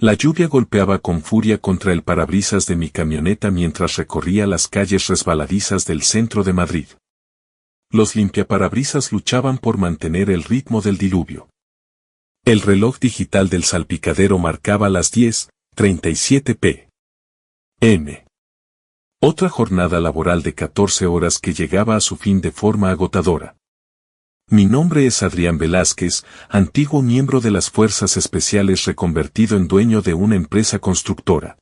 La lluvia golpeaba con furia contra el parabrisas de mi camioneta mientras recorría las calles resbaladizas del centro de Madrid. Los limpiaparabrisas luchaban por mantener el ritmo del diluvio. El reloj digital del salpicadero marcaba las 10:37 p.m. Otra jornada laboral de 14 horas que llegaba a su fin de forma agotadora. Mi nombre es Adrián Velázquez, antiguo miembro de las Fuerzas Especiales reconvertido en dueño de una empresa constructora.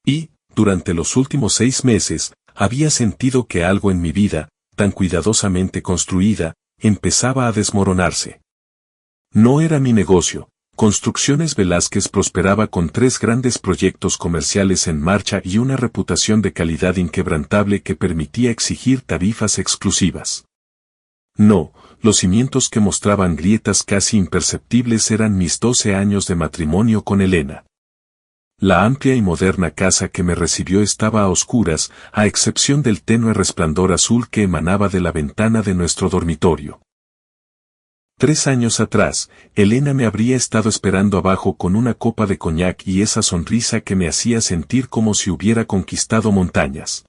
Y, durante los últimos 6 meses, había sentido que algo en mi vida, tan cuidadosamente construida, empezaba a desmoronarse. No era mi negocio. Construcciones Velázquez prosperaba con 3 grandes proyectos comerciales en marcha y una reputación de calidad inquebrantable que permitía exigir tarifas exclusivas. No, los cimientos que mostraban grietas casi imperceptibles eran mis 12 años de matrimonio con Elena. La amplia y moderna casa que me recibió estaba a oscuras, a excepción del tenue resplandor azul que emanaba de la ventana de nuestro dormitorio. 3 años atrás, Elena me habría estado esperando abajo con una copa de coñac y esa sonrisa que me hacía sentir como si hubiera conquistado montañas.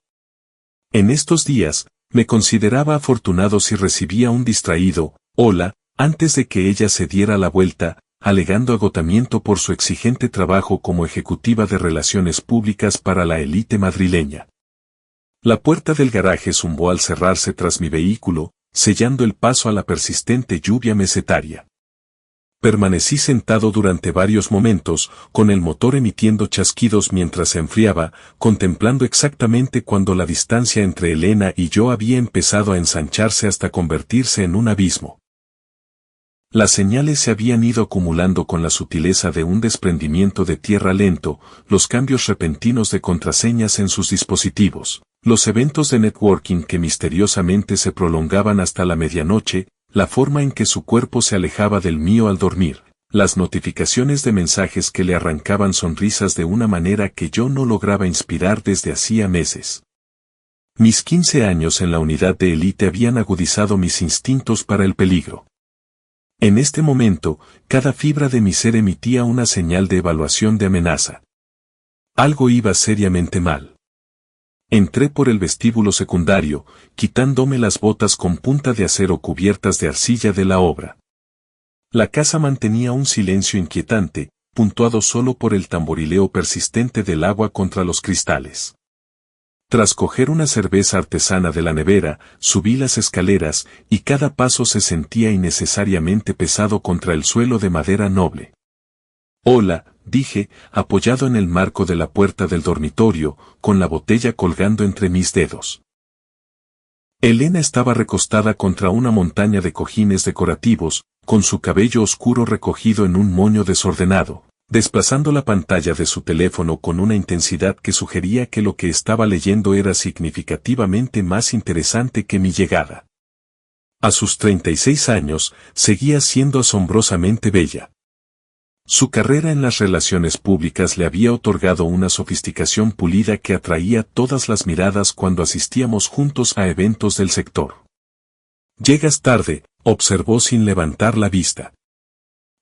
En estos días, me consideraba afortunado si recibía un distraído hola, antes de que ella se diera la vuelta, alegando agotamiento por su exigente trabajo como ejecutiva de relaciones públicas para la élite madrileña. La puerta del garaje zumbó al cerrarse tras mi vehículo, sellando el paso a la persistente lluvia mesetaria. Permanecí sentado durante varios momentos, con el motor emitiendo chasquidos mientras se enfriaba, contemplando exactamente cuando la distancia entre Elena y yo había empezado a ensancharse hasta convertirse en un abismo. Las señales se habían ido acumulando con la sutileza de un desprendimiento de tierra lento, los cambios repentinos de contraseñas en sus dispositivos, los eventos de networking que misteriosamente se prolongaban hasta la medianoche, la forma en que su cuerpo se alejaba del mío al dormir, las notificaciones de mensajes que le arrancaban sonrisas de una manera que yo no lograba inspirar desde hacía meses. Mis 15 años en la unidad de élite habían agudizado mis instintos para el peligro. En este momento, cada fibra de mi ser emitía una señal de evaluación de amenaza. Algo iba seriamente mal. Entré por el vestíbulo secundario, quitándome las botas con punta de acero cubiertas de arcilla de la obra. La casa mantenía un silencio inquietante, puntuado solo por el tamborileo persistente del agua contra los cristales. Tras coger una cerveza artesana de la nevera, subí las escaleras, y cada paso se sentía innecesariamente pesado contra el suelo de madera noble. Hola, dije, apoyado en el marco de la puerta del dormitorio, con la botella colgando entre mis dedos. Elena estaba recostada contra una montaña de cojines decorativos, con su cabello oscuro recogido en un moño desordenado, desplazando la pantalla de su teléfono con una intensidad que sugería que lo que estaba leyendo era significativamente más interesante que mi llegada. A sus 36 años, seguía siendo asombrosamente bella. Su carrera en las relaciones públicas le había otorgado una sofisticación pulida que atraía todas las miradas cuando asistíamos juntos a eventos del sector. «Llegas tarde», observó sin levantar la vista.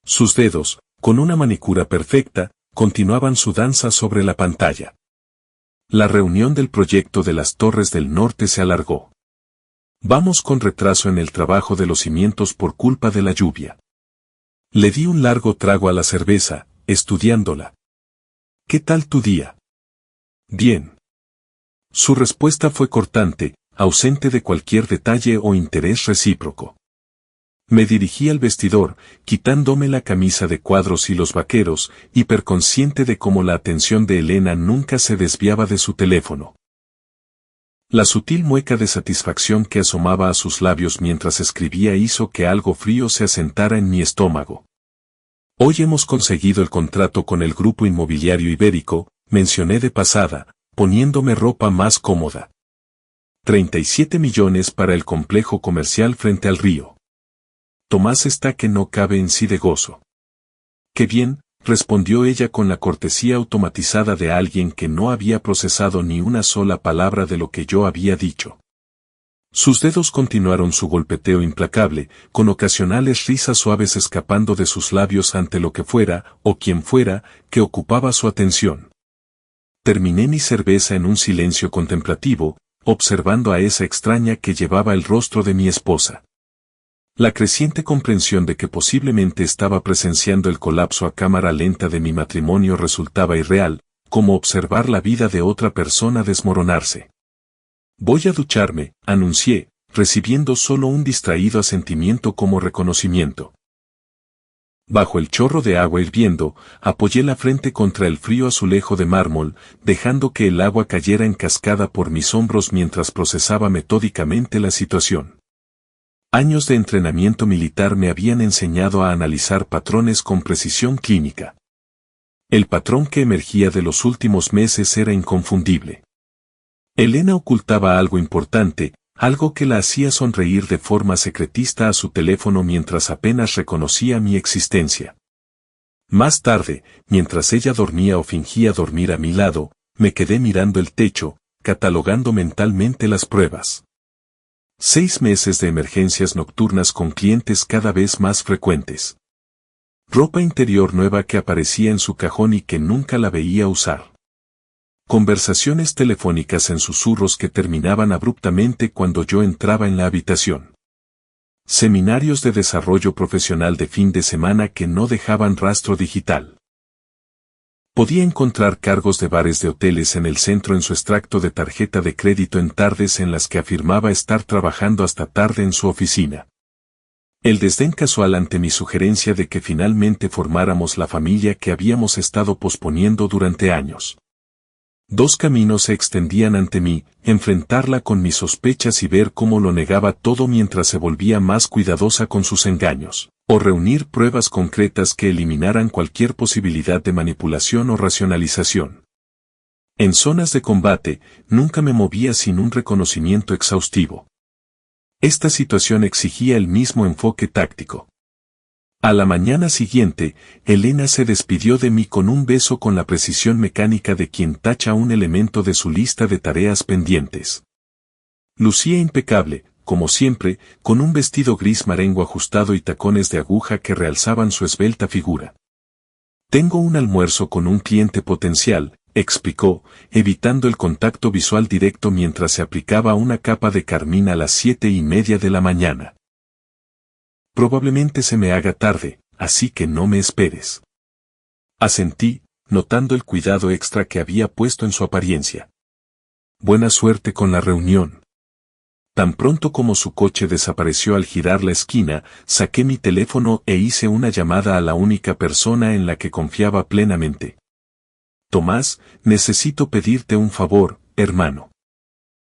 Sus dedos, con una manicura perfecta, continuaban su danza sobre la pantalla. La reunión del proyecto de las Torres del Norte se alargó. Vamos con retraso en el trabajo de los cimientos por culpa de la lluvia. Le di un largo trago a la cerveza, estudiándola. ¿Qué tal tu día? Bien. Su respuesta fue cortante, ausente de cualquier detalle o interés recíproco. Me dirigí al vestidor, quitándome la camisa de cuadros y los vaqueros, hiperconsciente de cómo la atención de Elena nunca se desviaba de su teléfono. La sutil mueca de satisfacción que asomaba a sus labios mientras escribía hizo que algo frío se asentara en mi estómago. Hoy hemos conseguido el contrato con el grupo inmobiliario ibérico, mencioné de pasada, poniéndome ropa más cómoda. 37 millones para el complejo comercial frente al río. Tomás está que no cabe en sí de gozo. «Qué bien», respondió ella con la cortesía automatizada de alguien que no había procesado ni una sola palabra de lo que yo había dicho. Sus dedos continuaron su golpeteo implacable, con ocasionales risas suaves escapando de sus labios ante lo que fuera, o quien fuera, que ocupaba su atención. Terminé mi cerveza en un silencio contemplativo, observando a esa extraña que llevaba el rostro de mi esposa. La creciente comprensión de que posiblemente estaba presenciando el colapso a cámara lenta de mi matrimonio resultaba irreal, como observar la vida de otra persona desmoronarse. Voy a ducharme, anuncié, recibiendo solo un distraído asentimiento como reconocimiento. Bajo el chorro de agua hirviendo, apoyé la frente contra el frío azulejo de mármol, dejando que el agua cayera en cascada por mis hombros mientras procesaba metódicamente la situación. Años de entrenamiento militar me habían enseñado a analizar patrones con precisión clínica. El patrón que emergía de los últimos meses era inconfundible. Elena ocultaba algo importante, algo que la hacía sonreír de forma secretista a su teléfono mientras apenas reconocía mi existencia. Más tarde, mientras ella dormía o fingía dormir a mi lado, me quedé mirando el techo, catalogando mentalmente las pruebas. 6 meses de emergencias nocturnas con clientes cada vez más frecuentes. Ropa interior nueva que aparecía en su cajón y que nunca la veía usar. Conversaciones telefónicas en susurros que terminaban abruptamente cuando yo entraba en la habitación. Seminarios de desarrollo profesional de fin de semana que no dejaban rastro digital. Podía encontrar cargos de bares de hoteles en el centro en su extracto de tarjeta de crédito en tardes en las que afirmaba estar trabajando hasta tarde en su oficina. El desdén casual ante mi sugerencia de que finalmente formáramos la familia que habíamos estado posponiendo durante años. 2 caminos se extendían ante mí, enfrentarla con mis sospechas y ver cómo lo negaba todo mientras se volvía más cuidadosa con sus engaños, o reunir pruebas concretas que eliminaran cualquier posibilidad de manipulación o racionalización. En zonas de combate, nunca me movía sin un reconocimiento exhaustivo. Esta situación exigía el mismo enfoque táctico. A la mañana siguiente, Elena se despidió de mí con un beso con la precisión mecánica de quien tacha un elemento de su lista de tareas pendientes. Lucía impecable, como siempre, con un vestido gris marengo ajustado y tacones de aguja que realzaban su esbelta figura. Tengo un almuerzo con un cliente potencial, explicó, evitando el contacto visual directo mientras se aplicaba una capa de carmín a las 7:30 de la mañana. Probablemente se me haga tarde, así que no me esperes. Asentí, notando el cuidado extra que había puesto en su apariencia. Buena suerte con la reunión. Tan pronto como su coche desapareció al girar la esquina, saqué mi teléfono e hice una llamada a la única persona en la que confiaba plenamente. Tomás, necesito pedirte un favor, hermano.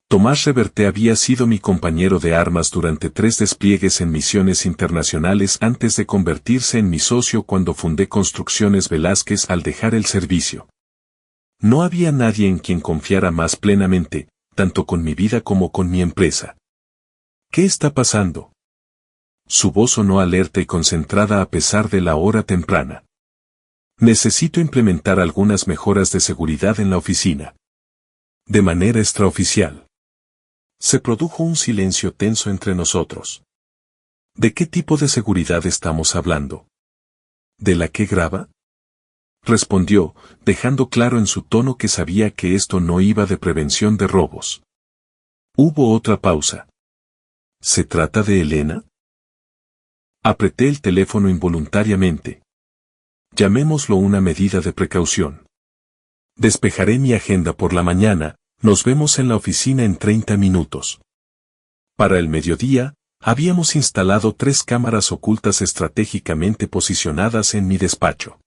Tomás Reverte había sido mi compañero de armas durante 3 despliegues en misiones internacionales antes de convertirse en mi socio cuando fundé Construcciones Velázquez al dejar el servicio. No había nadie en quien confiara más plenamente, tanto con mi vida como con mi empresa. ¿Qué está pasando? Su voz sonó alerta y concentrada a pesar de la hora temprana. Necesito implementar algunas mejoras de seguridad en la oficina. De manera extraoficial. Se produjo un silencio tenso entre nosotros. ¿De qué tipo de seguridad estamos hablando? ¿De la que graba? Respondió, dejando claro en su tono que sabía que esto no iba de prevención de robos. Hubo otra pausa. ¿Se trata de Elena? Apreté el teléfono involuntariamente. Llamémoslo una medida de precaución. Despejaré mi agenda por la mañana. Nos vemos en la oficina en 30 minutos. Para el mediodía, habíamos instalado 3 cámaras ocultas estratégicamente posicionadas en mi despacho.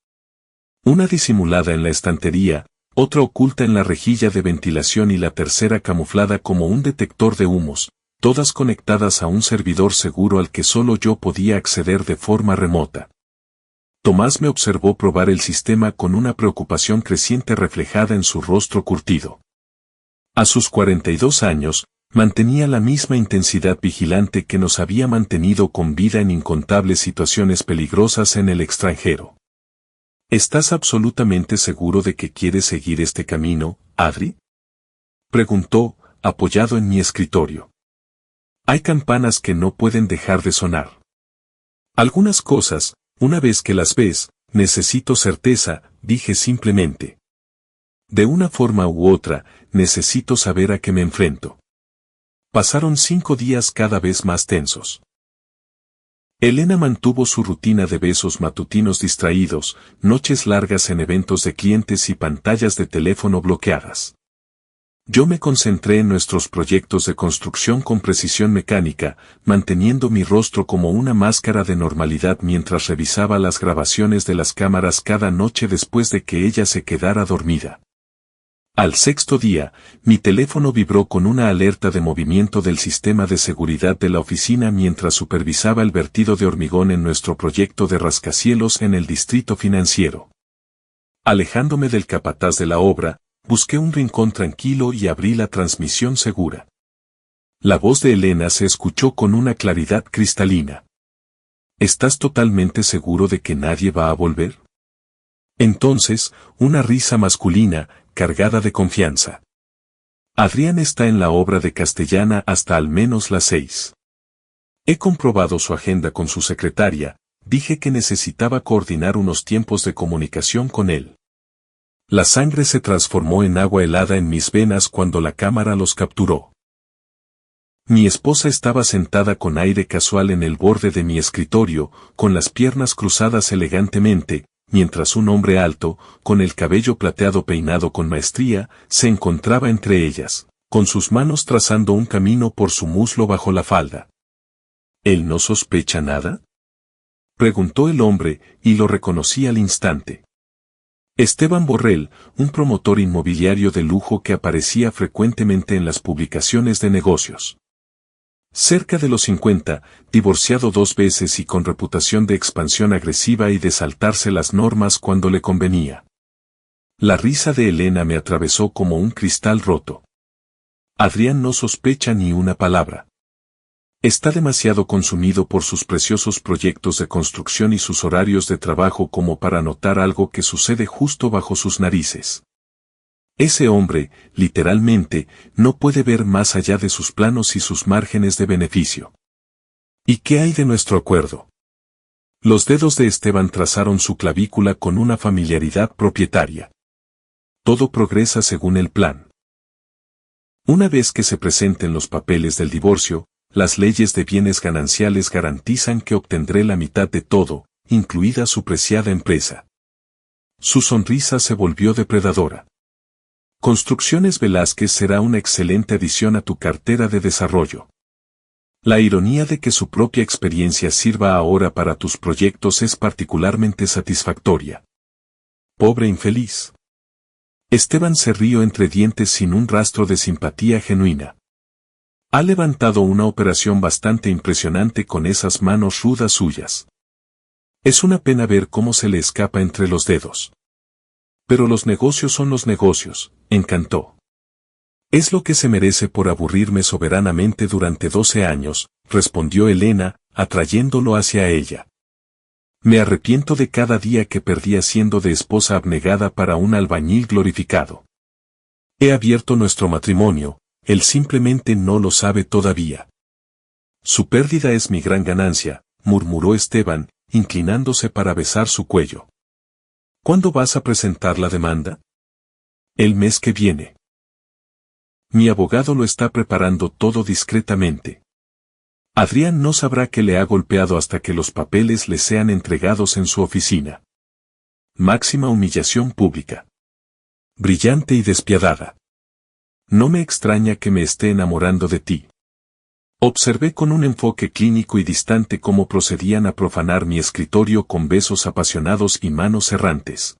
Una disimulada en la estantería, otra oculta en la rejilla de ventilación y la tercera camuflada como un detector de humos, todas conectadas a un servidor seguro al que solo yo podía acceder de forma remota. Tomás me observó probar el sistema con una preocupación creciente reflejada en su rostro curtido. A sus 42 años, mantenía la misma intensidad vigilante que nos había mantenido con vida en incontables situaciones peligrosas en el extranjero. ¿Estás absolutamente seguro de que quieres seguir este camino, Adri? Preguntó, apoyado en mi escritorio. Hay campanas que no pueden dejar de sonar. Algunas cosas, una vez que las ves, necesito certeza, dije simplemente. De una forma u otra, necesito saber a qué me enfrento. Pasaron 5 días cada vez más tensos. Elena mantuvo su rutina de besos matutinos distraídos, noches largas en eventos de clientes y pantallas de teléfono bloqueadas. Yo me concentré en nuestros proyectos de construcción con precisión mecánica, manteniendo mi rostro como una máscara de normalidad mientras revisaba las grabaciones de las cámaras cada noche después de que ella se quedara dormida. Al 6.º día, mi teléfono vibró con una alerta de movimiento del sistema de seguridad de la oficina mientras supervisaba el vertido de hormigón en nuestro proyecto de rascacielos en el distrito financiero. Alejándome del capataz de la obra, busqué un rincón tranquilo y abrí la transmisión segura. La voz de Elena se escuchó con una claridad cristalina. ¿Estás totalmente seguro de que nadie va a volver? Entonces, una risa masculina, cargada de confianza. Adrián está en la obra de Castellana hasta al menos las 6. He comprobado su agenda con su secretaria, dije que necesitaba coordinar unos tiempos de comunicación con él. La sangre se transformó en agua helada en mis venas cuando la cámara los capturó. Mi esposa estaba sentada con aire casual en el borde de mi escritorio, con las piernas cruzadas elegantemente, mientras un hombre alto, con el cabello plateado peinado con maestría, se encontraba entre ellas, con sus manos trazando un camino por su muslo bajo la falda. ¿Él no sospecha nada?, preguntó el hombre, y lo reconocí al instante. Esteban Borrell, un promotor inmobiliario de lujo que aparecía frecuentemente en las publicaciones de negocios. Cerca de los 50, divorciado 2 veces y con reputación de expansión agresiva y de saltarse las normas cuando le convenía. La risa de Elena me atravesó como un cristal roto. Adrián no sospecha ni una palabra. Está demasiado consumido por sus preciosos proyectos de construcción y sus horarios de trabajo como para notar algo que sucede justo bajo sus narices. Ese hombre, literalmente, no puede ver más allá de sus planos y sus márgenes de beneficio. ¿Y qué hay de nuestro acuerdo? Los dedos de Esteban trazaron su clavícula con una familiaridad propietaria. Todo progresa según el plan. Una vez que se presenten los papeles del divorcio, las leyes de bienes gananciales garantizan que obtendré la mitad de todo, incluida su preciada empresa. Su sonrisa se volvió depredadora. Construcciones Velázquez será una excelente adición a tu cartera de desarrollo. La ironía de que su propia experiencia sirva ahora para tus proyectos es particularmente satisfactoria. Pobre infeliz. Esteban se rió entre dientes sin un rastro de simpatía genuina. Ha levantado una operación bastante impresionante con esas manos rudas suyas. Es una pena ver cómo se le escapa entre los dedos. Pero los negocios son los negocios, encantó. Es lo que se merece por aburrirme soberanamente durante 12 años, respondió Elena, atrayéndolo hacia ella. Me arrepiento de cada día que perdí siendo de esposa abnegada para un albañil glorificado. He abierto nuestro matrimonio, él simplemente no lo sabe todavía. Su pérdida es mi gran ganancia, murmuró Esteban, inclinándose para besar su cuello. ¿Cuándo vas a presentar la demanda? El mes que viene. Mi abogado lo está preparando todo discretamente. Adrián no sabrá que le ha golpeado hasta que los papeles le sean entregados en su oficina. Máxima humillación pública. Brillante y despiadada. No me extraña que me esté enamorando de ti. Observé con un enfoque clínico y distante cómo procedían a profanar mi escritorio con besos apasionados y manos errantes.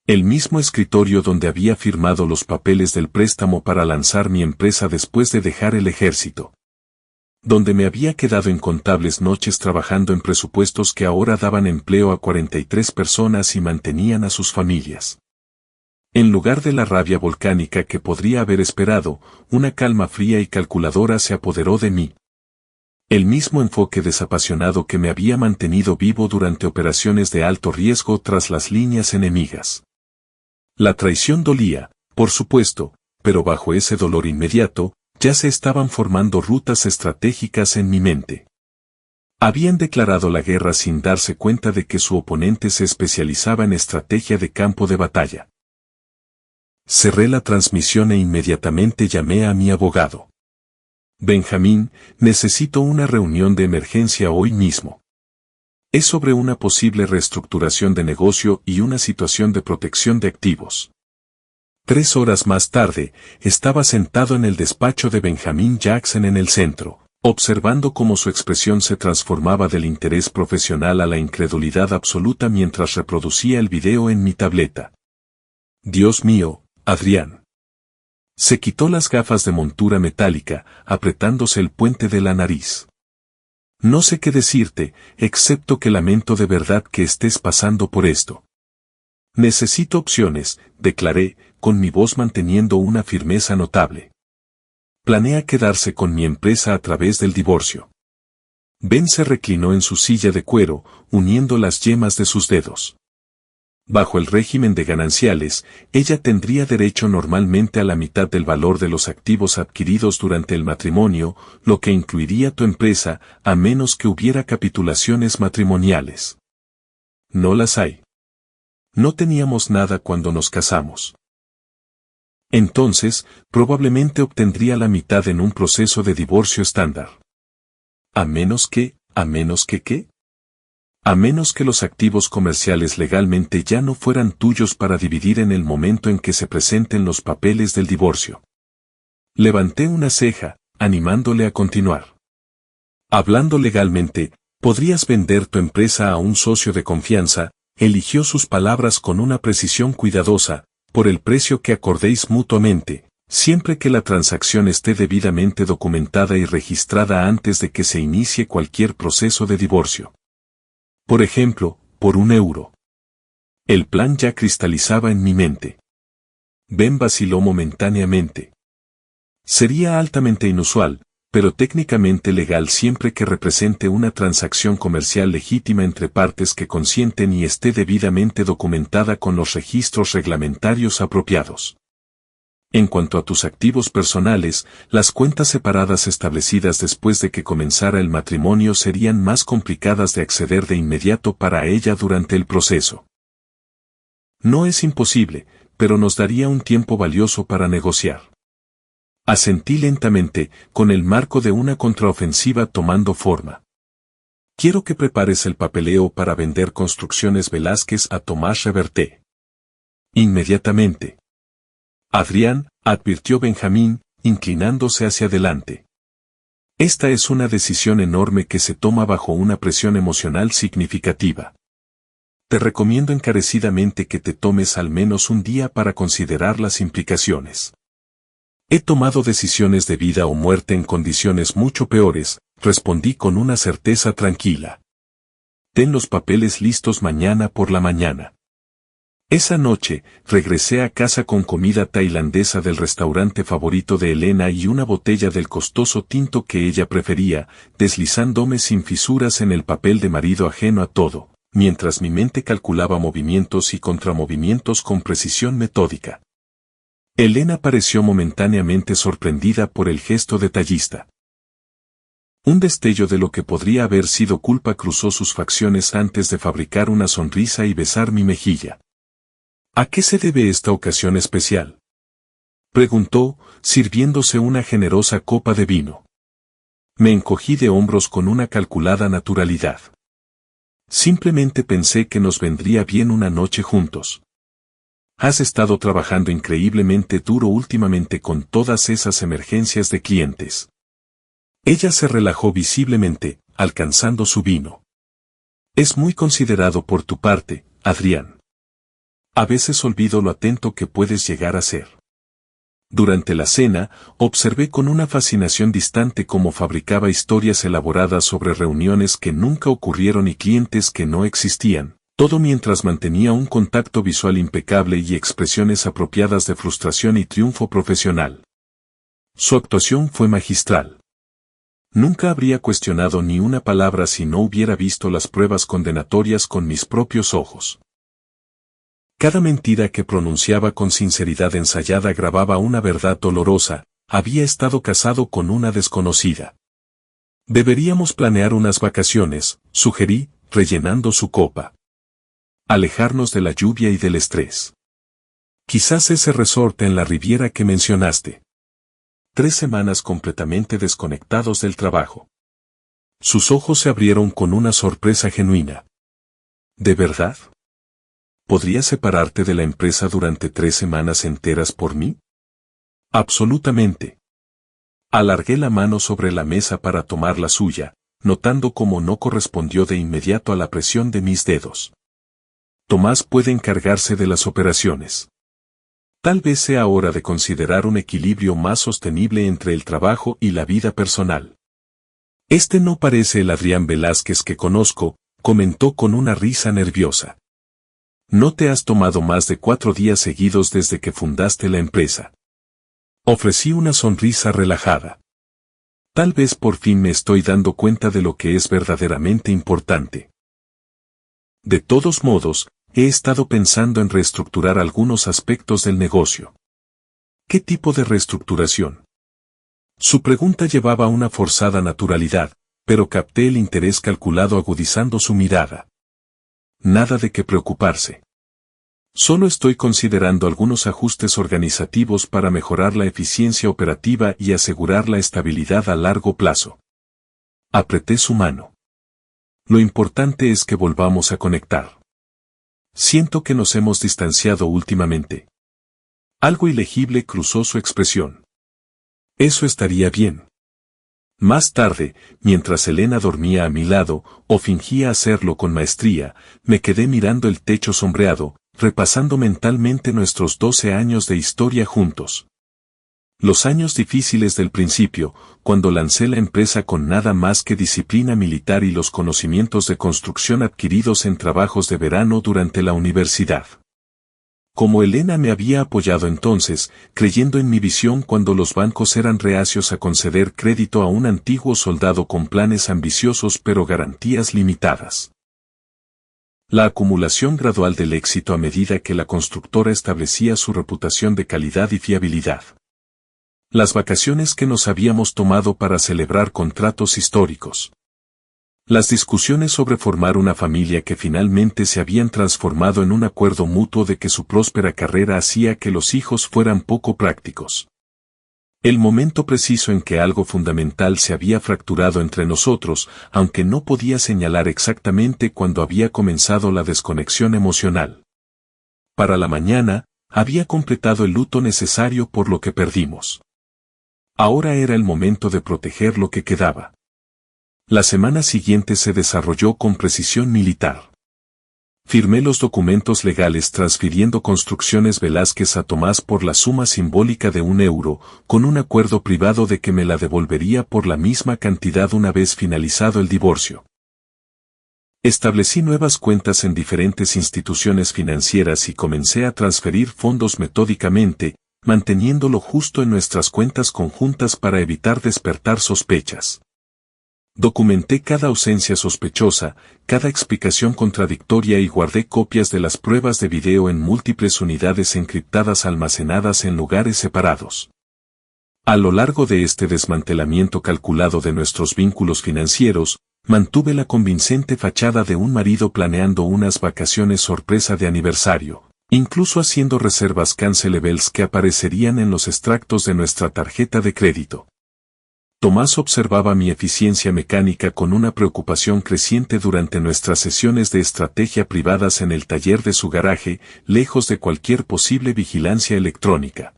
El mismo escritorio donde había firmado los papeles del préstamo para lanzar mi empresa después de dejar el ejército. Donde me había quedado incontables noches trabajando en presupuestos que ahora daban empleo a 43 personas y mantenían a sus familias. En lugar de la rabia volcánica que podría haber esperado, una calma fría y calculadora se apoderó de mí. El mismo enfoque desapasionado que me había mantenido vivo durante operaciones de alto riesgo tras las líneas enemigas. La traición dolía, por supuesto, pero bajo ese dolor inmediato, Ya se estaban formando rutas estratégicas en mi mente. Habían declarado la guerra sin darse cuenta de que su oponente se especializaba en estrategia de campo de batalla. Cerré la transmisión e inmediatamente llamé a mi abogado. Benjamín, necesito una reunión de emergencia hoy mismo. Es sobre una posible reestructuración de negocio y una situación de protección de activos. 3 horas más tarde, estaba sentado en el despacho de Benjamin Jackson en el centro, observando cómo su expresión se transformaba del interés profesional a la incredulidad absoluta mientras reproducía el video en mi tableta. Dios mío, Adrián. Se quitó las gafas de montura metálica, apretándose el puente de la nariz. No sé qué decirte, excepto que lamento de verdad que estés pasando por esto. Necesito opciones, declaré, con mi voz manteniendo una firmeza notable. Planea quedarse con mi empresa a través del divorcio. Ben se reclinó en su silla de cuero, uniendo las yemas de sus dedos. Bajo el régimen de gananciales, ella tendría derecho normalmente a la mitad del valor de los activos adquiridos durante el matrimonio, lo que incluiría tu empresa, a menos que hubiera capitulaciones matrimoniales. No las hay. No teníamos nada cuando nos casamos. Entonces, probablemente obtendría la mitad en un proceso de divorcio estándar. ¿Qué? ¿A menos que los activos comerciales legalmente ya no fueran tuyos para dividir en el momento en que se presenten los papeles del divorcio. Levanté una ceja, animándole a continuar. Hablando legalmente, podrías vender tu empresa a un socio de confianza, eligió sus palabras con una precisión cuidadosa, por el precio que acordéis mutuamente, siempre que la transacción esté debidamente documentada y registrada antes de que se inicie cualquier proceso de divorcio. Por ejemplo, por €1. El plan ya cristalizaba en mi mente. Ben vaciló momentáneamente. Sería altamente inusual, pero técnicamente legal siempre que represente una transacción comercial legítima entre partes que consienten y esté debidamente documentada con los registros reglamentarios apropiados. En cuanto a tus activos personales, las cuentas separadas establecidas después de que comenzara el matrimonio serían más complicadas de acceder de inmediato para ella durante el proceso. No es imposible, pero nos daría un tiempo valioso para negociar. Asentí lentamente, con el marco de una contraofensiva tomando forma. Quiero que prepares el papeleo para vender Construcciones Velázquez a Tomás Reverté. Inmediatamente. Adrián, advirtió Benjamín, inclinándose hacia adelante. Esta es una decisión enorme que se toma bajo una presión emocional significativa. Te recomiendo encarecidamente que te tomes al menos un día para considerar las implicaciones. He tomado decisiones de vida o muerte en condiciones mucho peores, respondí con una certeza tranquila. Ten los papeles listos mañana por la mañana. Esa noche, regresé a casa con comida tailandesa del restaurante favorito de Elena y una botella del costoso tinto que ella prefería, deslizándome sin fisuras en el papel de marido ajeno a todo, mientras mi mente calculaba movimientos y contramovimientos con precisión metódica. Elena pareció momentáneamente sorprendida por el gesto detallista. Un destello de lo que podría haber sido culpa cruzó sus facciones antes de fabricar una sonrisa y besar mi mejilla. ¿A qué se debe esta ocasión especial?, preguntó, sirviéndose una generosa copa de vino. Me encogí de hombros con una calculada naturalidad. Simplemente pensé que nos vendría bien una noche juntos. Has estado trabajando increíblemente duro últimamente con todas esas emergencias de clientes. Ella se relajó visiblemente, alcanzando su vino. Es muy considerado por tu parte, Adrián. A veces olvido lo atento que puedes llegar a ser. Durante la cena, observé con una fascinación distante cómo fabricaba historias elaboradas sobre reuniones que nunca ocurrieron y clientes que no existían, todo mientras mantenía un contacto visual impecable y expresiones apropiadas de frustración y triunfo profesional. Su actuación fue magistral. Nunca habría cuestionado ni una palabra si no hubiera visto las pruebas condenatorias con mis propios ojos. Cada mentira que pronunciaba con sinceridad ensayada grababa una verdad dolorosa, había estado casado con una desconocida. Deberíamos planear unas vacaciones, sugerí, rellenando su copa. Alejarnos de la lluvia y del estrés. Quizás ese resort en la Riviera que mencionaste. 3 semanas completamente desconectados del trabajo. Sus ojos se abrieron con una sorpresa genuina. ¿De verdad? ¿Podrías separarte de la empresa durante 3 semanas enteras por mí? Absolutamente. Alargué la mano sobre la mesa para tomar la suya, notando cómo no correspondió de inmediato a la presión de mis dedos. Tomás puede encargarse de las operaciones. Tal vez sea hora de considerar un equilibrio más sostenible entre el trabajo y la vida personal. Este no parece el Adrián Velázquez que conozco, comentó con una risa nerviosa. No te has tomado más de 4 días seguidos desde que fundaste la empresa. Ofrecí una sonrisa relajada. Tal vez por fin me estoy dando cuenta de lo que es verdaderamente importante. De todos modos, he estado pensando en reestructurar algunos aspectos del negocio. ¿Qué tipo de reestructuración? Su pregunta llevaba una forzada naturalidad, pero capté el interés calculado agudizando su mirada. Nada de qué preocuparse. Solo estoy considerando algunos ajustes organizativos para mejorar la eficiencia operativa y asegurar la estabilidad a largo plazo. Apreté su mano. Lo importante es que volvamos a conectar. Siento que nos hemos distanciado últimamente. Algo ilegible cruzó su expresión. Eso estaría bien. Más tarde, mientras Elena dormía a mi lado, o fingía hacerlo con maestría, me quedé mirando el techo sombreado, repasando mentalmente nuestros 12 años de historia juntos. Los años difíciles del principio, cuando lancé la empresa con nada más que disciplina militar y los conocimientos de construcción adquiridos en trabajos de verano durante la universidad. Como Elena me había apoyado entonces, creyendo en mi visión cuando los bancos eran reacios a conceder crédito a un antiguo soldado con planes ambiciosos pero garantías limitadas. La acumulación gradual del éxito a medida que la constructora establecía su reputación de calidad y fiabilidad. Las vacaciones que nos habíamos tomado para celebrar contratos históricos. Las discusiones sobre formar una familia que finalmente se habían transformado en un acuerdo mutuo de que su próspera carrera hacía que los hijos fueran poco prácticos. El momento preciso en que algo fundamental se había fracturado entre nosotros, aunque no podía señalar exactamente cuándo había comenzado la desconexión emocional. Para la mañana, había completado el luto necesario por lo que perdimos. Ahora era el momento de proteger lo que quedaba. La semana siguiente se desarrolló con precisión militar. Firmé los documentos legales transfiriendo Construcciones Velázquez a Tomás por la suma simbólica de €1, con un acuerdo privado de que me la devolvería por la misma cantidad una vez finalizado el divorcio. Establecí nuevas cuentas en diferentes instituciones financieras y comencé a transferir fondos metódicamente, manteniéndolo justo en nuestras cuentas conjuntas para evitar despertar sospechas. Documenté cada ausencia sospechosa, cada explicación contradictoria y guardé copias de las pruebas de video en múltiples unidades encriptadas almacenadas en lugares separados. A lo largo de este desmantelamiento calculado de nuestros vínculos financieros, mantuve la convincente fachada de un marido planeando unas vacaciones sorpresa de aniversario, incluso haciendo reservas cancelables que aparecerían en los extractos de nuestra tarjeta de crédito. Tomás observaba mi eficiencia mecánica con una preocupación creciente durante nuestras sesiones de estrategia privadas en el taller de su garaje, lejos de cualquier posible vigilancia electrónica.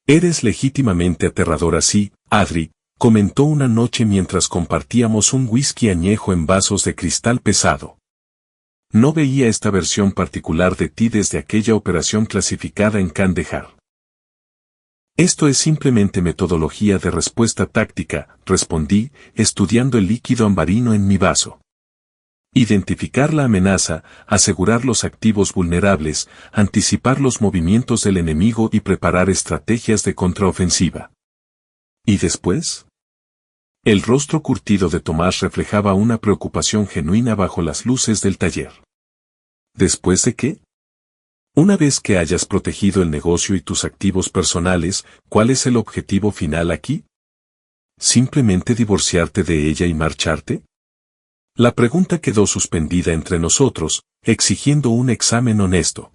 Eres legítimamente aterrador así, Adri, comentó una noche mientras compartíamos un whisky añejo en vasos de cristal pesado. No veía esta versión particular de ti desde aquella operación clasificada en Kandahar. Esto es simplemente metodología de respuesta táctica, respondí, estudiando el líquido ambarino en mi vaso. Identificar la amenaza, asegurar los activos vulnerables, anticipar los movimientos del enemigo y preparar estrategias de contraofensiva. ¿Y después? El rostro curtido de Tomás reflejaba una preocupación genuina bajo las luces del taller. ¿Después de qué? Una vez que hayas protegido el negocio y tus activos personales, ¿cuál es el objetivo final aquí? ¿Simplemente divorciarte de ella y marcharte? La pregunta quedó suspendida entre nosotros, exigiendo un examen honesto.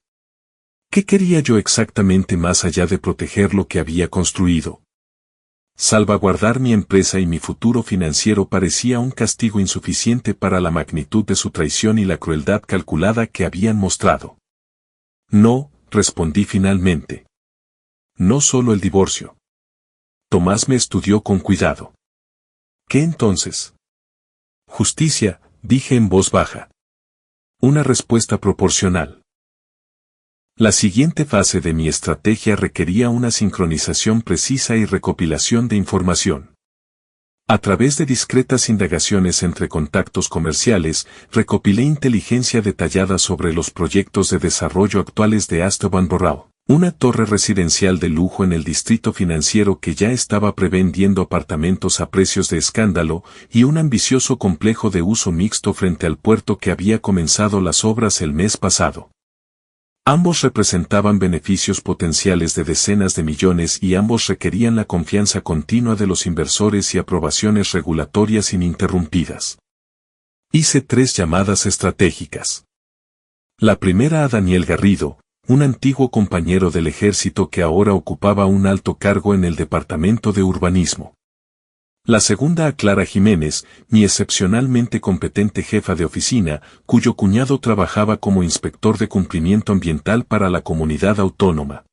¿Qué quería yo exactamente más allá de proteger lo que había construido? Salvaguardar mi empresa y mi futuro financiero parecía un castigo insuficiente para la magnitud de su traición y la crueldad calculada que habían mostrado. No, respondí finalmente. No solo el divorcio. Tomás me estudió con cuidado. ¿Qué entonces? Justicia, dije en voz baja. Una respuesta proporcional. La siguiente fase de mi estrategia requería una sincronización precisa y recopilación de información. A través de discretas indagaciones entre contactos comerciales, recopilé inteligencia detallada sobre los proyectos de desarrollo actuales de Esteban Borrao, una torre residencial de lujo en el distrito financiero que ya estaba prevendiendo apartamentos a precios de escándalo, y un ambicioso complejo de uso mixto frente al puerto que había comenzado las obras el mes pasado. Ambos representaban beneficios potenciales de decenas de millones y ambos requerían la confianza continua de los inversores y aprobaciones regulatorias ininterrumpidas. Hice 3 llamadas estratégicas. La primera a Daniel Garrido, un antiguo compañero del ejército que ahora ocupaba un alto cargo en el Departamento de Urbanismo. La segunda a Clara Jiménez, mi excepcionalmente competente jefa de oficina, cuyo cuñado trabajaba como inspector de cumplimiento ambiental para la comunidad autónoma.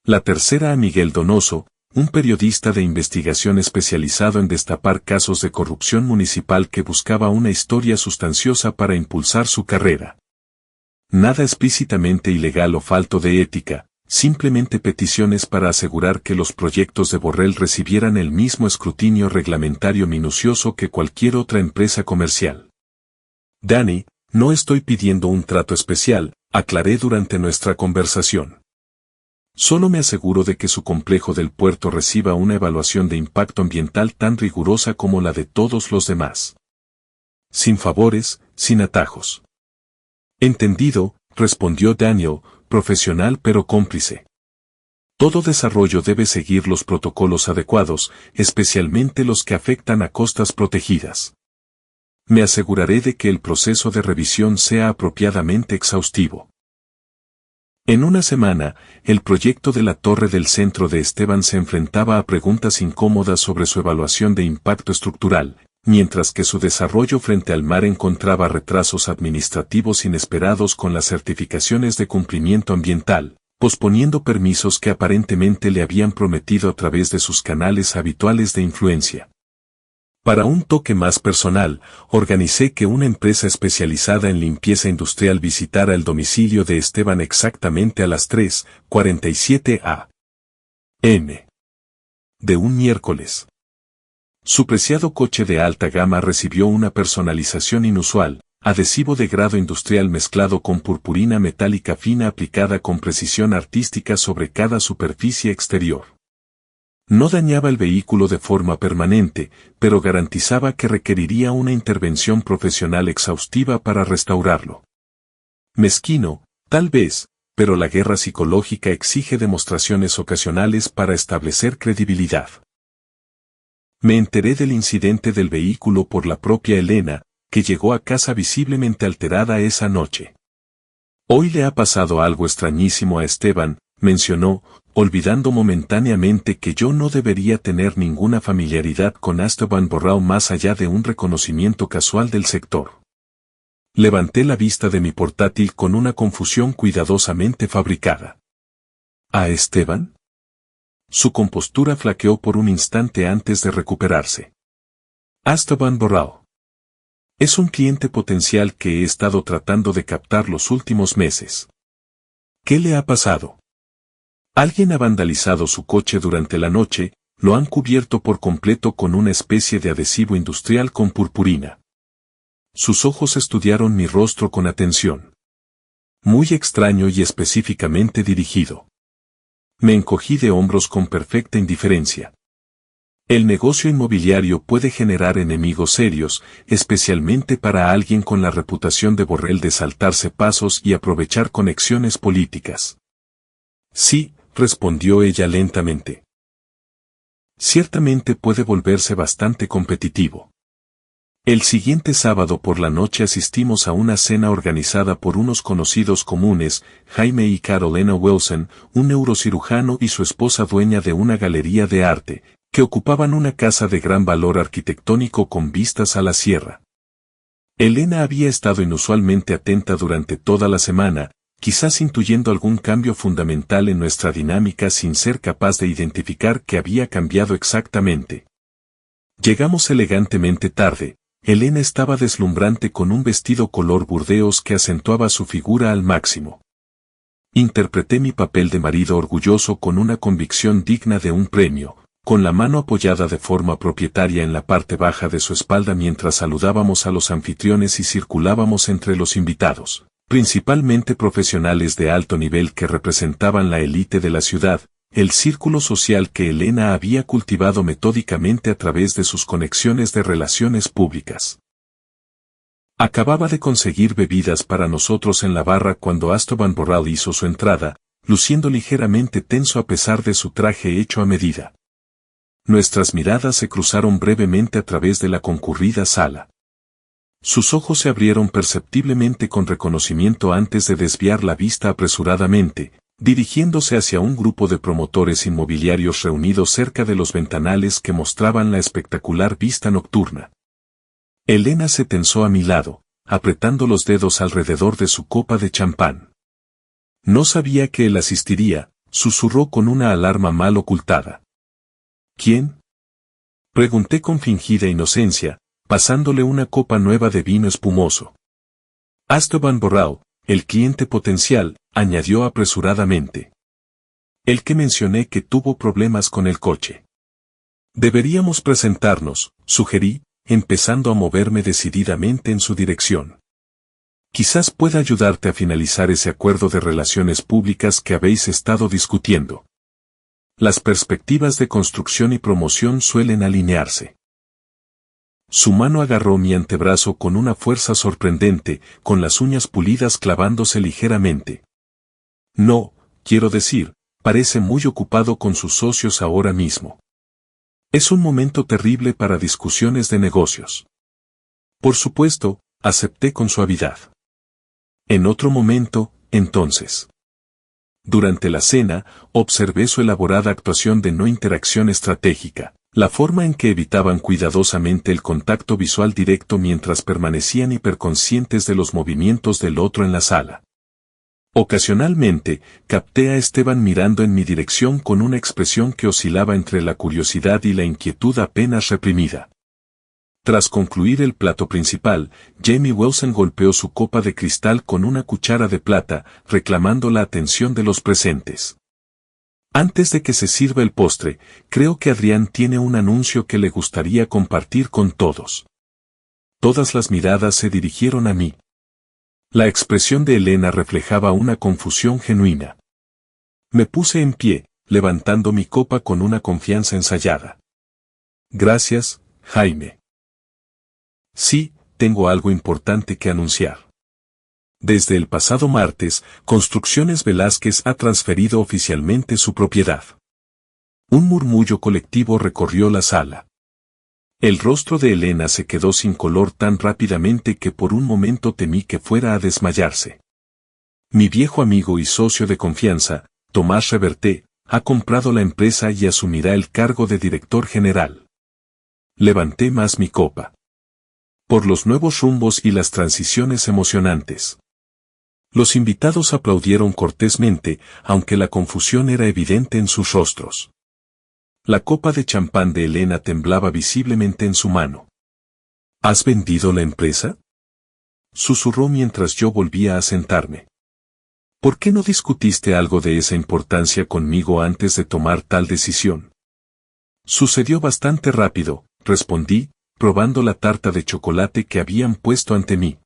La tercera a Miguel Donoso, un periodista de investigación especializado en destapar casos de corrupción municipal que buscaba una historia sustanciosa para impulsar su carrera. Nada explícitamente ilegal o falto de ética, simplemente peticiones para asegurar que los proyectos de Borrell recibieran el mismo escrutinio reglamentario minucioso que cualquier otra empresa comercial. Dani, no estoy pidiendo un trato especial, aclaré durante nuestra conversación. Solo me aseguro de que su complejo del puerto reciba una evaluación de impacto ambiental tan rigurosa como la de todos los demás. Sin favores, sin atajos. Entendido, respondió Daniel, profesional pero cómplice. Todo desarrollo debe seguir los protocolos adecuados, especialmente los que afectan a costas protegidas. Me aseguraré de que el proceso de revisión sea apropiadamente exhaustivo. En una semana, el proyecto de la torre del centro de Esteban se enfrentaba a preguntas incómodas sobre su evaluación de impacto estructural, mientras que su desarrollo frente al mar encontraba retrasos administrativos inesperados con las certificaciones de cumplimiento ambiental, posponiendo permisos que aparentemente le habían prometido a través de sus canales habituales de influencia. Para un toque más personal, organicé que una empresa especializada en limpieza industrial visitara el domicilio de Esteban exactamente a las 3:47 a.m. de un miércoles. Su preciado coche de alta gama recibió una personalización inusual, adhesivo de grado industrial mezclado con purpurina metálica fina aplicada con precisión artística sobre cada superficie exterior. No dañaba el vehículo de forma permanente, pero garantizaba que requeriría una intervención profesional exhaustiva para restaurarlo. Mezquino, tal vez, pero la guerra psicológica exige demostraciones ocasionales para establecer credibilidad. Me enteré del incidente del vehículo por la propia Elena, que llegó a casa visiblemente alterada esa noche. Hoy le ha pasado algo extrañísimo a Esteban, mencionó, olvidando momentáneamente que yo no debería tener ninguna familiaridad con Esteban Borrao más allá de un reconocimiento casual del sector. Levanté la vista de mi portátil con una confusión cuidadosamente fabricada. ¿A Esteban? Su compostura flaqueó por un instante antes de recuperarse. Esteban Borrao. Es un cliente potencial que he estado tratando de captar los últimos meses. ¿Qué le ha pasado? Alguien ha vandalizado su coche durante la noche, lo han cubierto por completo con una especie de adhesivo industrial con purpurina. Sus ojos estudiaron mi rostro con atención. Muy extraño y específicamente dirigido. Me encogí de hombros con perfecta indiferencia. El negocio inmobiliario puede generar enemigos serios, especialmente para alguien con la reputación de Borrell de saltarse pasos y aprovechar conexiones políticas. Sí, respondió ella lentamente. Ciertamente puede volverse bastante competitivo. El siguiente sábado por la noche asistimos a una cena organizada por unos conocidos comunes, Jaime y Carolina Wilson, un neurocirujano y su esposa dueña de una galería de arte, que ocupaban una casa de gran valor arquitectónico con vistas a la sierra. Elena había estado inusualmente atenta durante toda la semana, quizás intuyendo algún cambio fundamental en nuestra dinámica sin ser capaz de identificar qué había cambiado exactamente. Llegamos elegantemente tarde. Elena estaba deslumbrante con un vestido color burdeos que acentuaba su figura al máximo. Interpreté mi papel de marido orgulloso con una convicción digna de un premio, con la mano apoyada de forma propietaria en la parte baja de su espalda mientras saludábamos a los anfitriones y circulábamos entre los invitados, principalmente profesionales de alto nivel que representaban la élite de la ciudad, el círculo social que Elena había cultivado metódicamente a través de sus conexiones de relaciones públicas. Acababa de conseguir bebidas para nosotros en la barra cuando Astor Van Borrell hizo su entrada, luciendo ligeramente tenso a pesar de su traje hecho a medida. Nuestras miradas se cruzaron brevemente a través de la concurrida sala. Sus ojos se abrieron perceptiblemente con reconocimiento antes de desviar la vista apresuradamente, dirigiéndose hacia un grupo de promotores inmobiliarios reunidos cerca de los ventanales que mostraban la espectacular vista nocturna. Elena se tensó a mi lado, apretando los dedos alrededor de su copa de champán. No sabía que él asistiría, susurró con una alarma mal ocultada. ¿Quién? Pregunté con fingida inocencia, pasándole una copa nueva de vino espumoso. Astor Van Borrell, el cliente potencial, añadió apresuradamente. El que mencioné que tuvo problemas con el coche. Deberíamos presentarnos, sugerí, empezando a moverme decididamente en su dirección. Quizás pueda ayudarte a finalizar ese acuerdo de relaciones públicas que habéis estado discutiendo. Las perspectivas de construcción y promoción suelen alinearse. Su mano agarró mi antebrazo con una fuerza sorprendente, con las uñas pulidas clavándose ligeramente. No, quiero decir, parece muy ocupado con sus socios ahora mismo. Es un momento terrible para discusiones de negocios. Por supuesto, acepté con suavidad. En otro momento, entonces. Durante la cena, observé su elaborada actuación de no interacción estratégica. La forma en que evitaban cuidadosamente el contacto visual directo mientras permanecían hiperconscientes de los movimientos del otro en la sala. Ocasionalmente, capté a Esteban mirando en mi dirección con una expresión que oscilaba entre la curiosidad y la inquietud apenas reprimida. Tras concluir el plato principal, Jamie Wilson golpeó su copa de cristal con una cuchara de plata, reclamando la atención de los presentes. Antes de que se sirva el postre, creo que Adrián tiene un anuncio que le gustaría compartir con todos. Todas las miradas se dirigieron a mí. La expresión de Elena reflejaba una confusión genuina. Me puse en pie, levantando mi copa con una confianza ensayada. Gracias, Jaime. Sí, tengo algo importante que anunciar. Desde el pasado martes, Construcciones Velázquez ha transferido oficialmente su propiedad. Un murmullo colectivo recorrió la sala. El rostro de Elena se quedó sin color tan rápidamente que por un momento temí que fuera a desmayarse. Mi viejo amigo y socio de confianza, Tomás Reverté, ha comprado la empresa y asumirá el cargo de director general. Levanté más mi copa. Por los nuevos rumbos y las transiciones emocionantes. Los invitados aplaudieron cortésmente, aunque la confusión era evidente en sus rostros. La copa de champán de Elena temblaba visiblemente en su mano. ¿Has vendido la empresa?, susurró mientras yo volvía a sentarme. ¿Por qué no discutiste algo de esa importancia conmigo antes de tomar tal decisión? Sucedió bastante rápido, respondí, probando la tarta de chocolate que habían puesto ante mí.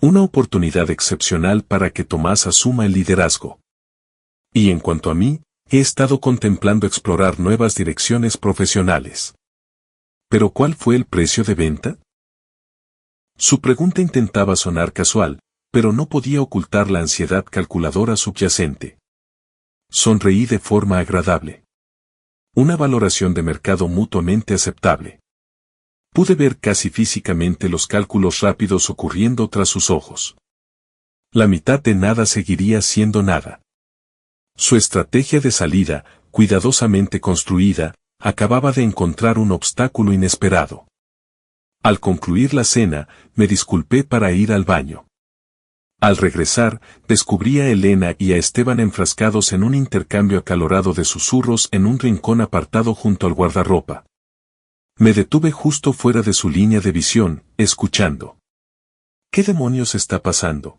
Una oportunidad excepcional para que Tomás asuma el liderazgo. Y en cuanto a mí, he estado contemplando explorar nuevas direcciones profesionales. ¿Pero cuál fue el precio de venta? Su pregunta intentaba sonar casual, pero no podía ocultar la ansiedad calculadora subyacente. Sonreí de forma agradable. Una valoración de mercado mutuamente aceptable. Pude ver casi físicamente los cálculos rápidos ocurriendo tras sus ojos. La mitad de nada seguiría siendo nada. Su estrategia de salida, cuidadosamente construida, acababa de encontrar un obstáculo inesperado. Al concluir la cena, me disculpé para ir al baño. Al regresar, descubrí a Elena y a Esteban enfrascados en un intercambio acalorado de susurros en un rincón apartado junto al guardarropa. Me detuve justo fuera de su línea de visión, escuchando. ¿Qué demonios está pasando?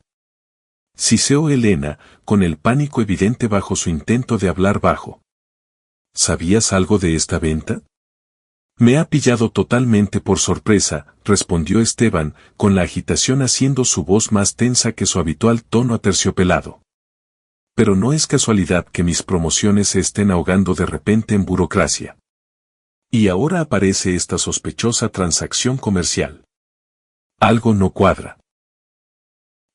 Siseó Elena, con el pánico evidente bajo su intento de hablar bajo. ¿Sabías algo de esta venta? Me ha pillado totalmente por sorpresa, respondió Esteban, con la agitación haciendo su voz más tensa que su habitual tono aterciopelado. Pero no es casualidad que mis promociones se estén ahogando de repente en burocracia. Y ahora aparece esta sospechosa transacción comercial. Algo no cuadra.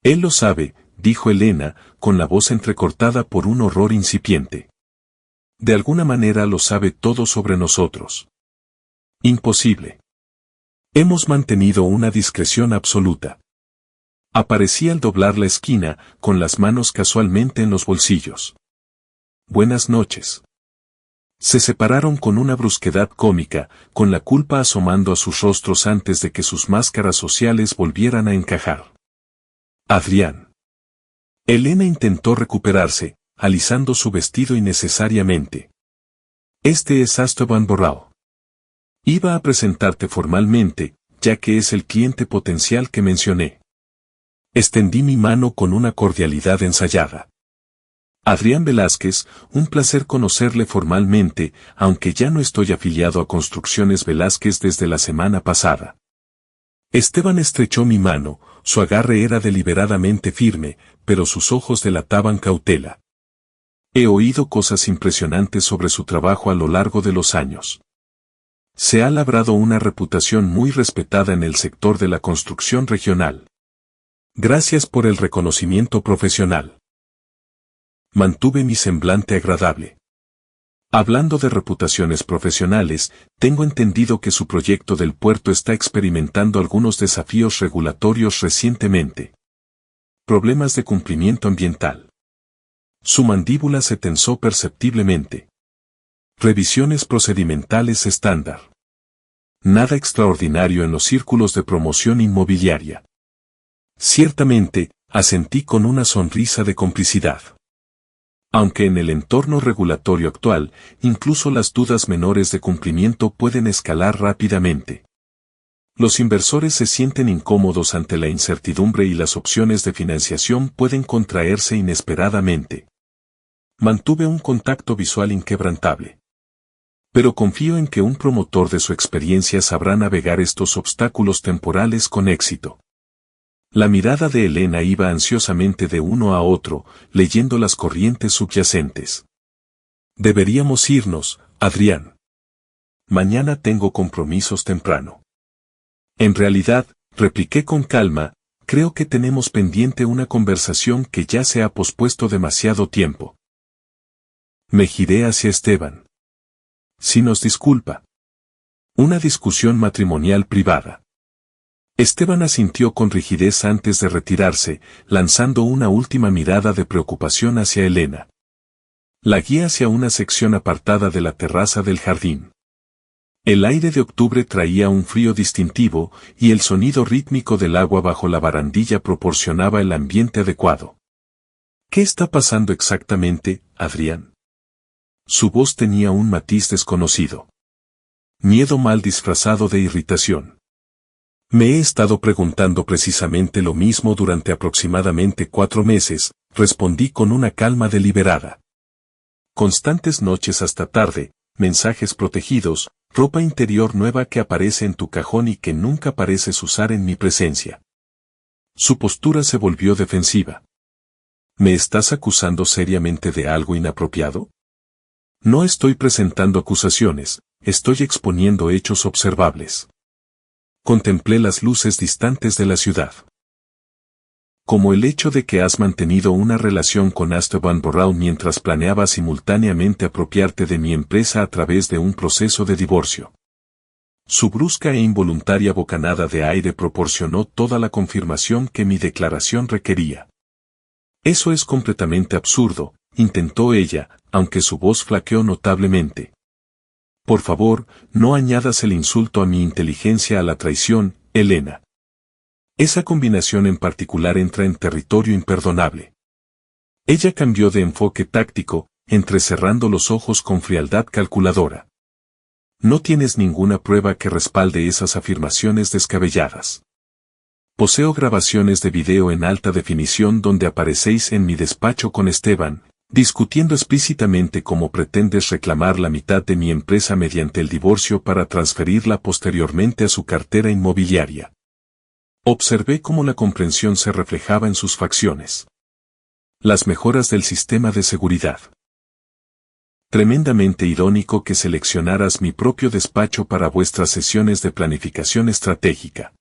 Él lo sabe, dijo Elena, con la voz entrecortada por un horror incipiente. De alguna manera lo sabe todo sobre nosotros. Imposible. Hemos mantenido una discreción absoluta. Aparecía al doblar la esquina, con las manos casualmente en los bolsillos. Buenas noches. Se separaron con una brusquedad cómica, con la culpa asomando a sus rostros antes de que sus máscaras sociales volvieran a encajar. Adrián. Elena intentó recuperarse, alisando su vestido innecesariamente. Este es Esteban Borrao. Iba a presentarte formalmente, ya que es el cliente potencial que mencioné. Extendí mi mano con una cordialidad ensayada. Adrián Velázquez, un placer conocerle formalmente, aunque ya no estoy afiliado a Construcciones Velázquez desde la semana pasada. Esteban estrechó mi mano, su agarre era deliberadamente firme, pero sus ojos delataban cautela. He oído cosas impresionantes sobre su trabajo a lo largo de los años. Se ha labrado una reputación muy respetada en el sector de la construcción regional. Gracias por el reconocimiento profesional. Mantuve mi semblante agradable. Hablando de reputaciones profesionales, tengo entendido que su proyecto del puerto está experimentando algunos desafíos regulatorios recientemente. Problemas de cumplimiento ambiental. Su mandíbula se tensó perceptiblemente. Revisiones procedimentales estándar. Nada extraordinario en los círculos de promoción inmobiliaria. Ciertamente, asentí con una sonrisa de complicidad. Aunque en el entorno regulatorio actual, incluso las dudas menores de cumplimiento pueden escalar rápidamente. Los inversores se sienten incómodos ante la incertidumbre y las opciones de financiación pueden contraerse inesperadamente. Mantuve un contacto visual inquebrantable. Pero confío en que un promotor de su experiencia sabrá navegar estos obstáculos temporales con éxito. La mirada de Elena iba ansiosamente de uno a otro, leyendo las corrientes subyacentes. Deberíamos irnos, Adrián. Mañana tengo compromisos temprano. En realidad, repliqué con calma, creo que tenemos pendiente una conversación que ya se ha pospuesto demasiado tiempo. Me giré hacia Esteban. Si nos disculpa. Una discusión matrimonial privada. Esteban asintió con rigidez antes de retirarse, lanzando una última mirada de preocupación hacia Elena. La guié hacia una sección apartada de la terraza del jardín. El aire de octubre traía un frío distintivo, y el sonido rítmico del agua bajo la barandilla proporcionaba el ambiente adecuado. ¿Qué está pasando exactamente, Adrián? Su voz tenía un matiz desconocido. Miedo mal disfrazado de irritación. Me he estado preguntando precisamente lo mismo durante aproximadamente 4 meses, respondí con una calma deliberada. Constantes noches hasta tarde, mensajes protegidos, ropa interior nueva que aparece en tu cajón y que nunca pareces usar en mi presencia. Su postura se volvió defensiva. ¿Me estás acusando seriamente de algo inapropiado? No estoy presentando acusaciones, estoy exponiendo hechos observables. Contemplé las luces distantes de la ciudad. Como el hecho de que has mantenido una relación con Esteban Borrell mientras planeabas simultáneamente apropiarte de mi empresa a través de un proceso de divorcio. Su brusca e involuntaria bocanada de aire proporcionó toda la confirmación que mi declaración requería. Eso es completamente absurdo, intentó ella, aunque su voz flaqueó notablemente. Por favor, no añadas el insulto a mi inteligencia a la traición, Elena. Esa combinación en particular entra en territorio imperdonable. Ella cambió de enfoque táctico, entrecerrando los ojos con frialdad calculadora. No tienes ninguna prueba que respalde esas afirmaciones descabelladas. Poseo grabaciones de video en alta definición donde aparecéis en mi despacho con Esteban, discutiendo explícitamente cómo pretendes reclamar la mitad de mi empresa mediante el divorcio para transferirla posteriormente a su cartera inmobiliaria. Observé cómo la comprensión se reflejaba en sus facciones. Las mejoras del sistema de seguridad. Tremendamente irónico que seleccionaras mi propio despacho para vuestras sesiones de planificación estratégica.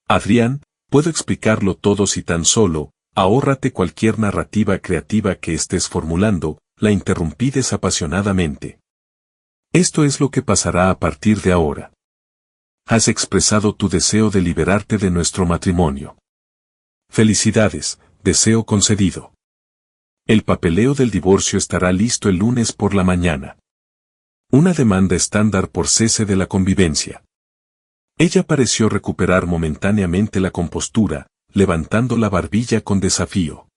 Adrián, puedo explicarlo todo si tan solo, ahórrate cualquier narrativa creativa que estés formulando, la interrumpí desapasionadamente. Esto es lo que pasará a partir de ahora. Has expresado tu deseo de liberarte de nuestro matrimonio. Felicidades, deseo concedido. El papeleo del divorcio estará listo el lunes por la mañana. Una demanda estándar por cese de la convivencia. Ella pareció recuperar momentáneamente la compostura, levantando la barbilla con desafío.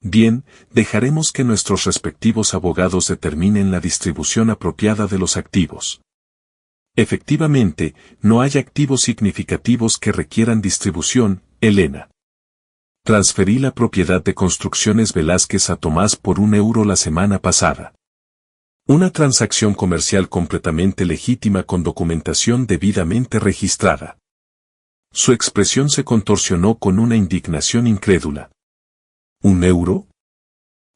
Bien, dejaremos que nuestros respectivos abogados determinen la distribución apropiada de los activos. Efectivamente, no hay activos significativos que requieran distribución, Elena. Transferí la propiedad de Construcciones Velázquez a Tomás por €1 la semana pasada. Una transacción comercial completamente legítima con documentación debidamente registrada. Su expresión se contorsionó con una indignación incrédula. ¿€1?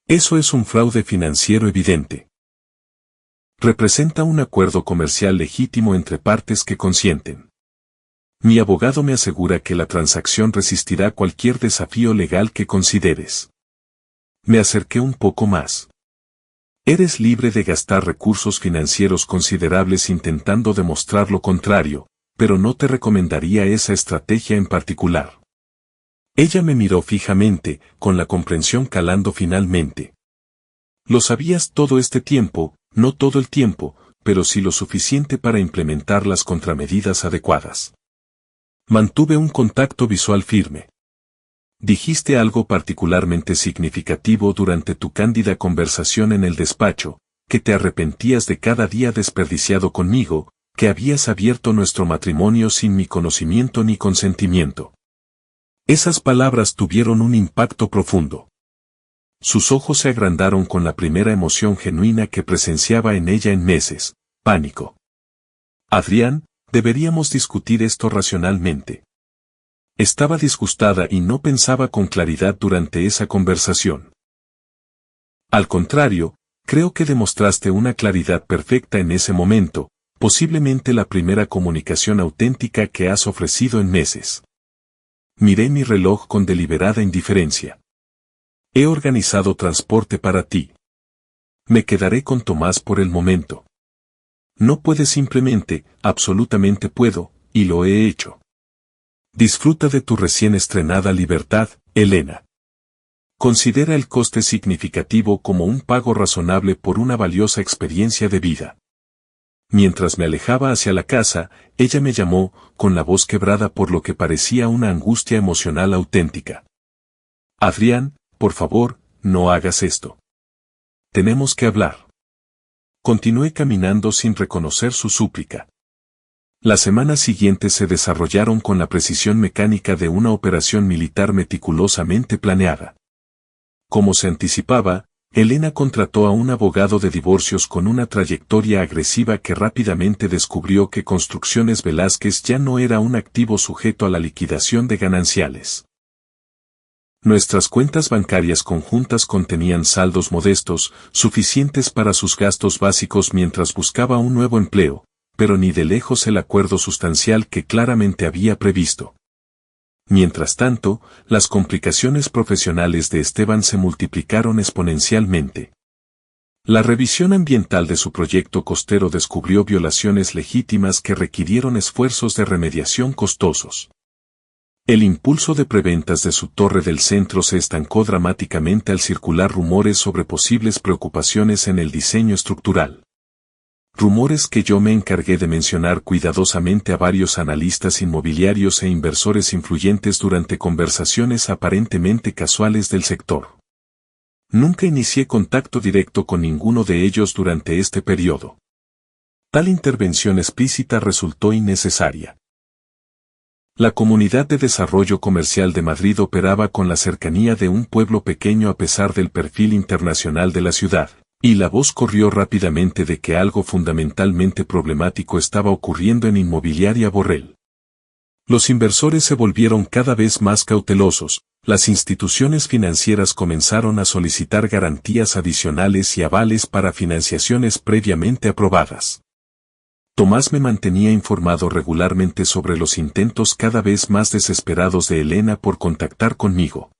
Eso es un fraude financiero evidente. Representa un acuerdo comercial legítimo entre partes que consienten. Mi abogado me asegura que la transacción resistirá cualquier desafío legal que consideres. Me acerqué un poco más. Eres libre de gastar recursos financieros considerables intentando demostrar lo contrario, pero no te recomendaría esa estrategia en particular. Ella me miró fijamente, con la comprensión calando finalmente. Lo sabías todo este tiempo, no todo el tiempo, pero sí lo suficiente para implementar las contramedidas adecuadas. Mantuve un contacto visual firme. Dijiste algo particularmente significativo durante tu cándida conversación en el despacho, que te arrepentías de cada día desperdiciado conmigo, que habías abierto nuestro matrimonio sin mi conocimiento ni consentimiento. Esas palabras tuvieron un impacto profundo. Sus ojos se agrandaron con la primera emoción genuina que presenciaba en ella en meses, pánico. Adrián, deberíamos discutir esto racionalmente. Estaba disgustada y no pensaba con claridad durante esa conversación. Al contrario, creo que demostraste una claridad perfecta en ese momento, posiblemente la primera comunicación auténtica que has ofrecido en meses. Miré mi reloj con deliberada indiferencia. He organizado transporte para ti. Me quedaré con Tomás por el momento. No puedes simplemente, absolutamente puedo, y lo he hecho. Disfruta de tu recién estrenada libertad, Elena. Considera el coste significativo como un pago razonable por una valiosa experiencia de vida. Mientras me alejaba hacia la casa, ella me llamó, con la voz quebrada por lo que parecía una angustia emocional auténtica. Adrián, por favor, no hagas esto. Tenemos que hablar. Continué caminando sin reconocer su súplica. Las semanas siguientes se desarrollaron con la precisión mecánica de una operación militar meticulosamente planeada. Como se anticipaba, Elena contrató a un abogado de divorcios con una trayectoria agresiva que rápidamente descubrió que Construcciones Velázquez ya no era un activo sujeto a la liquidación de gananciales. Nuestras cuentas bancarias conjuntas contenían saldos modestos, suficientes para sus gastos básicos mientras buscaba un nuevo empleo, pero ni de lejos el acuerdo sustancial que claramente había previsto. Mientras tanto, las complicaciones profesionales de Esteban se multiplicaron exponencialmente. La revisión ambiental de su proyecto costero descubrió violaciones legítimas que requirieron esfuerzos de remediación costosos. El impulso de preventas de su torre del centro se estancó dramáticamente al circular rumores sobre posibles preocupaciones en el diseño estructural. Rumores que yo me encargué de mencionar cuidadosamente a varios analistas inmobiliarios e inversores influyentes durante conversaciones aparentemente casuales del sector. Nunca inicié contacto directo con ninguno de ellos durante este periodo. Tal intervención explícita resultó innecesaria. La Comunidad de Desarrollo Comercial de Madrid operaba con la cercanía de un pueblo pequeño a pesar del perfil internacional de la ciudad, y la voz corrió rápidamente de que algo fundamentalmente problemático estaba ocurriendo en Inmobiliaria Borrell. Los inversores se volvieron cada vez más cautelosos, las instituciones financieras comenzaron a solicitar garantías adicionales y avales para financiaciones previamente aprobadas. Tomás me mantenía informado regularmente sobre los intentos cada vez más desesperados de Elena por contactar conmigo.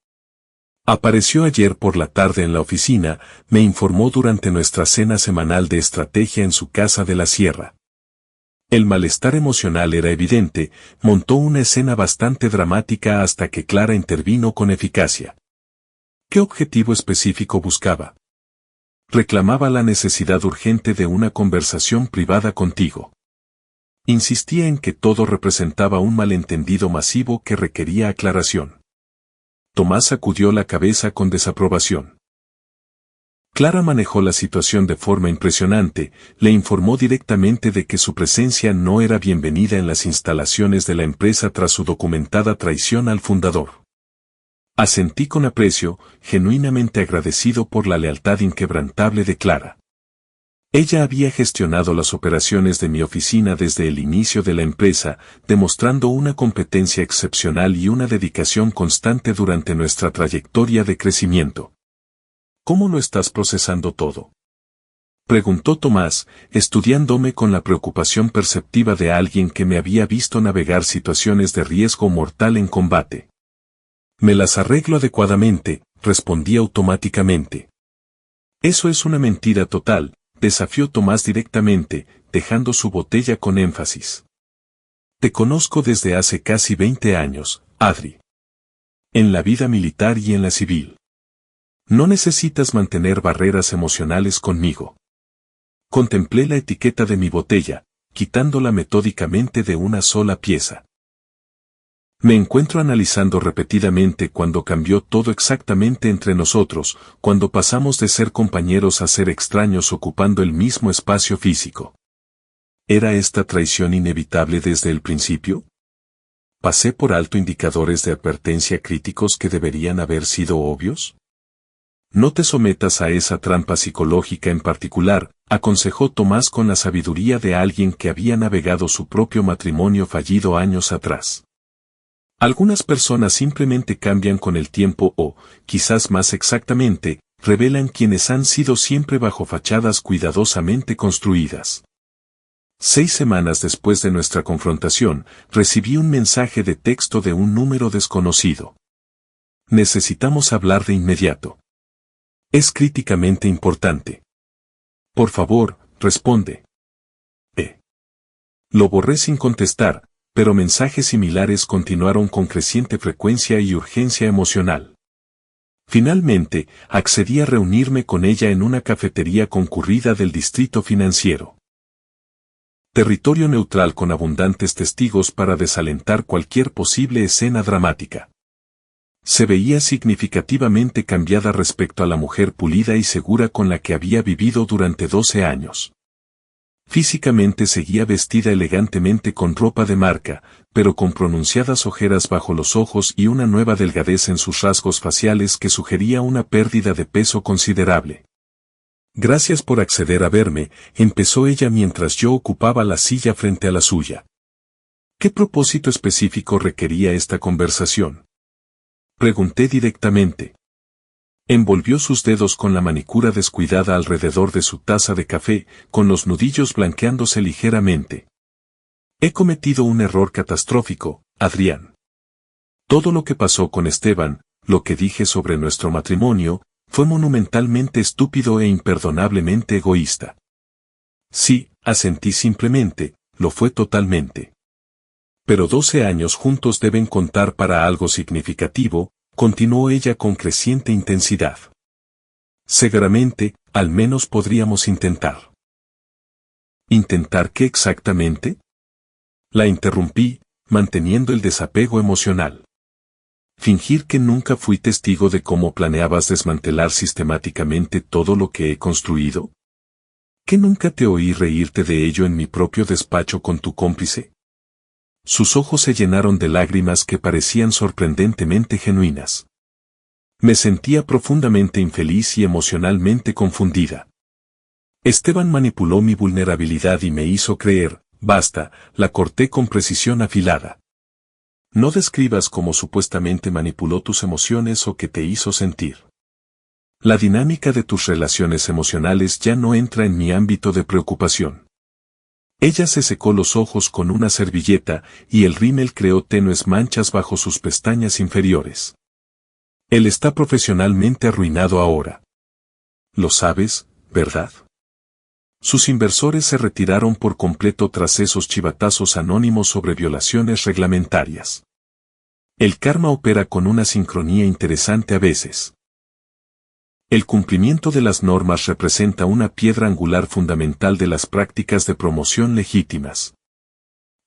Apareció ayer por la tarde en la oficina, me informó durante nuestra cena semanal de estrategia en su casa de la Sierra. El malestar emocional era evidente, montó una escena bastante dramática hasta que Clara intervino con eficacia. ¿Qué objetivo específico buscaba? Reclamaba la necesidad urgente de una conversación privada contigo. Insistía en que todo representaba un malentendido masivo que requería aclaración. Tomás sacudió la cabeza con desaprobación. Clara manejó la situación de forma impresionante, le informó directamente de que su presencia no era bienvenida en las instalaciones de la empresa tras su documentada traición al fundador. Asentí con aprecio, genuinamente agradecido por la lealtad inquebrantable de Clara. Ella había gestionado las operaciones de mi oficina desde el inicio de la empresa, demostrando una competencia excepcional y una dedicación constante durante nuestra trayectoria de crecimiento. ¿Cómo lo estás procesando todo?, preguntó Tomás, estudiándome con la preocupación perceptiva de alguien que me había visto navegar situaciones de riesgo mortal en combate. Me las arreglo adecuadamente, respondí automáticamente. Eso es una mentira total, desafió Tomás directamente, dejando su botella con énfasis. Te conozco desde hace casi 20 años, Adri. En la vida militar y en la civil. No necesitas mantener barreras emocionales conmigo. Contemplé la etiqueta de mi botella, quitándola metódicamente de una sola pieza. Me encuentro analizando repetidamente cuando cambió todo exactamente entre nosotros, cuando pasamos de ser compañeros a ser extraños ocupando el mismo espacio físico. ¿Era esta traición inevitable desde el principio? ¿Pasé por alto indicadores de advertencia críticos que deberían haber sido obvios? No te sometas a esa trampa psicológica en particular, aconsejó Tomás con la sabiduría de alguien que había navegado su propio matrimonio fallido años atrás. Algunas personas simplemente cambian con el tiempo o, quizás más exactamente, revelan quienes han sido siempre bajo fachadas cuidadosamente construidas. 6 semanas después de nuestra confrontación, recibí un mensaje de texto de un número desconocido. Necesitamos hablar de inmediato. Es críticamente importante. Por favor, responde. Lo borré sin contestar, pero mensajes similares continuaron con creciente frecuencia y urgencia emocional. Finalmente, accedí a reunirme con ella en una cafetería concurrida del distrito financiero. Territorio neutral con abundantes testigos para desalentar cualquier posible escena dramática. Se veía significativamente cambiada respecto a la mujer pulida y segura con la que había vivido durante 12 años. Físicamente seguía vestida elegantemente con ropa de marca, pero con pronunciadas ojeras bajo los ojos y una nueva delgadez en sus rasgos faciales que sugería una pérdida de peso considerable. Gracias por acceder a verme, empezó ella mientras yo ocupaba la silla frente a la suya. ¿Qué propósito específico requería esta conversación? Pregunté directamente. Envolvió sus dedos con la manicura descuidada alrededor de su taza de café, con los nudillos blanqueándose ligeramente. He cometido un error catastrófico, Adrián. Todo lo que pasó con Esteban, lo que dije sobre nuestro matrimonio, fue monumentalmente estúpido e imperdonablemente egoísta. Sí, asentí simplemente, lo fue totalmente. Pero 12 años juntos deben contar para algo significativo, continuó ella con creciente intensidad. Seguramente, al menos podríamos intentar. ¿Intentar qué exactamente? La interrumpí, manteniendo el desapego emocional. ¿Fingir que nunca fui testigo de cómo planeabas desmantelar sistemáticamente todo lo que he construido? ¿Que nunca te oí reírte de ello en mi propio despacho con tu cómplice? Sus ojos se llenaron de lágrimas que parecían sorprendentemente genuinas. Me sentía profundamente infeliz y emocionalmente confundida. Esteban manipuló mi vulnerabilidad y me hizo creer, basta, la corté con precisión afilada. No describas cómo supuestamente manipuló tus emociones o qué te hizo sentir. La dinámica de tus relaciones emocionales ya no entra en mi ámbito de preocupación. Ella se secó los ojos con una servilleta y el rímel creó tenues manchas bajo sus pestañas inferiores. Él está profesionalmente arruinado ahora. Lo sabes, ¿verdad? Sus inversores se retiraron por completo tras esos chivatazos anónimos sobre violaciones reglamentarias. El karma opera con una sincronía interesante a veces. El cumplimiento de las normas representa una piedra angular fundamental de las prácticas de promoción legítimas.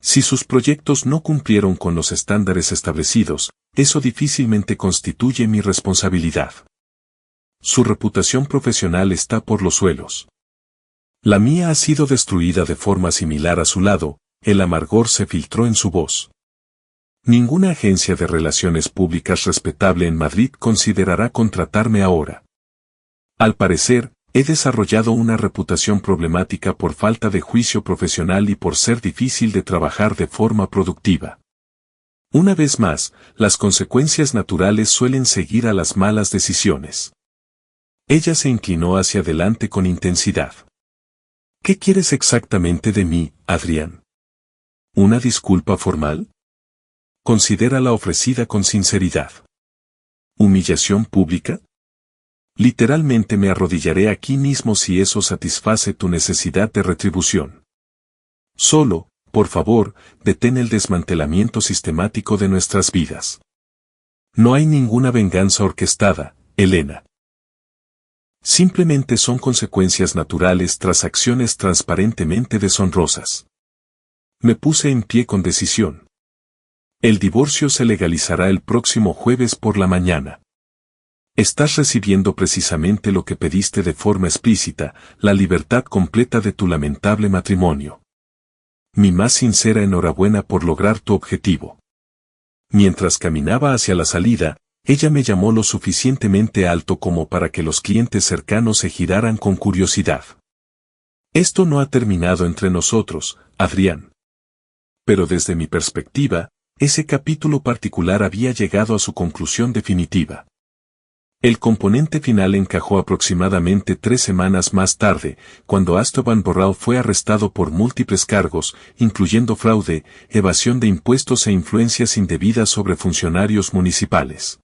Si sus proyectos no cumplieron con los estándares establecidos, eso difícilmente constituye mi responsabilidad. Su reputación profesional está por los suelos. La mía ha sido destruida de forma similar a su lado, el amargor se filtró en su voz. Ninguna agencia de relaciones públicas respetable en Madrid considerará contratarme ahora. Al parecer, he desarrollado una reputación problemática por falta de juicio profesional y por ser difícil de trabajar de forma productiva. Una vez más, las consecuencias naturales suelen seguir a las malas decisiones. Ella se inclinó hacia adelante con intensidad. ¿Qué quieres exactamente de mí, Adrián? ¿Una disculpa formal? Considera la ofrecida con sinceridad. ¿Humillación pública? Literalmente me arrodillaré aquí mismo si eso satisface tu necesidad de retribución. Solo, por favor, detén el desmantelamiento sistemático de nuestras vidas. No hay ninguna venganza orquestada, Elena. Simplemente son consecuencias naturales tras acciones transparentemente deshonrosas. Me puse en pie con decisión. El divorcio se legalizará el próximo jueves por la mañana. Estás recibiendo precisamente lo que pediste de forma explícita, la libertad completa de tu lamentable matrimonio. Mi más sincera enhorabuena por lograr tu objetivo. Mientras caminaba hacia la salida, ella me llamó lo suficientemente alto como para que los clientes cercanos se giraran con curiosidad. Esto no ha terminado entre nosotros, Adrián. Pero desde mi perspectiva, ese capítulo particular había llegado a su conclusión definitiva. El componente final encajó aproximadamente 3 semanas más tarde, cuando Esteban Borrell fue arrestado por múltiples cargos, incluyendo fraude, evasión de impuestos e influencias indebidas sobre funcionarios municipales.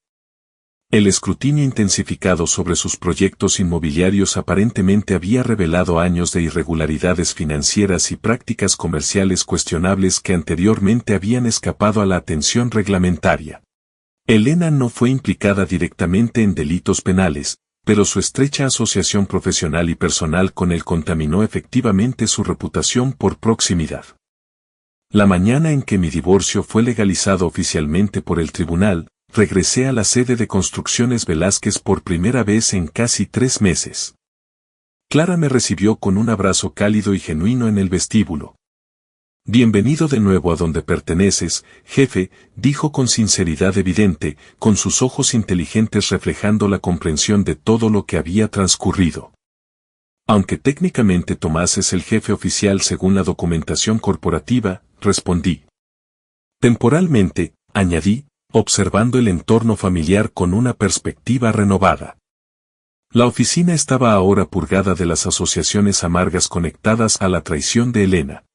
El escrutinio intensificado sobre sus proyectos inmobiliarios aparentemente había revelado años de irregularidades financieras y prácticas comerciales cuestionables que anteriormente habían escapado a la atención reglamentaria. Elena no fue implicada directamente en delitos penales, pero su estrecha asociación profesional y personal con él contaminó efectivamente su reputación por proximidad. La mañana en que mi divorcio fue legalizado oficialmente por el tribunal, regresé a la sede de Construcciones Velázquez por primera vez en casi 3 meses. Clara me recibió con un abrazo cálido y genuino en el vestíbulo. Bienvenido de nuevo a donde perteneces, jefe, dijo con sinceridad evidente, con sus ojos inteligentes reflejando la comprensión de todo lo que había transcurrido. Aunque técnicamente Tomás es el jefe oficial según la documentación corporativa, respondí. Temporalmente, añadí, observando el entorno familiar con una perspectiva renovada. La oficina estaba ahora purgada de las asociaciones amargas conectadas a la traición de Elena.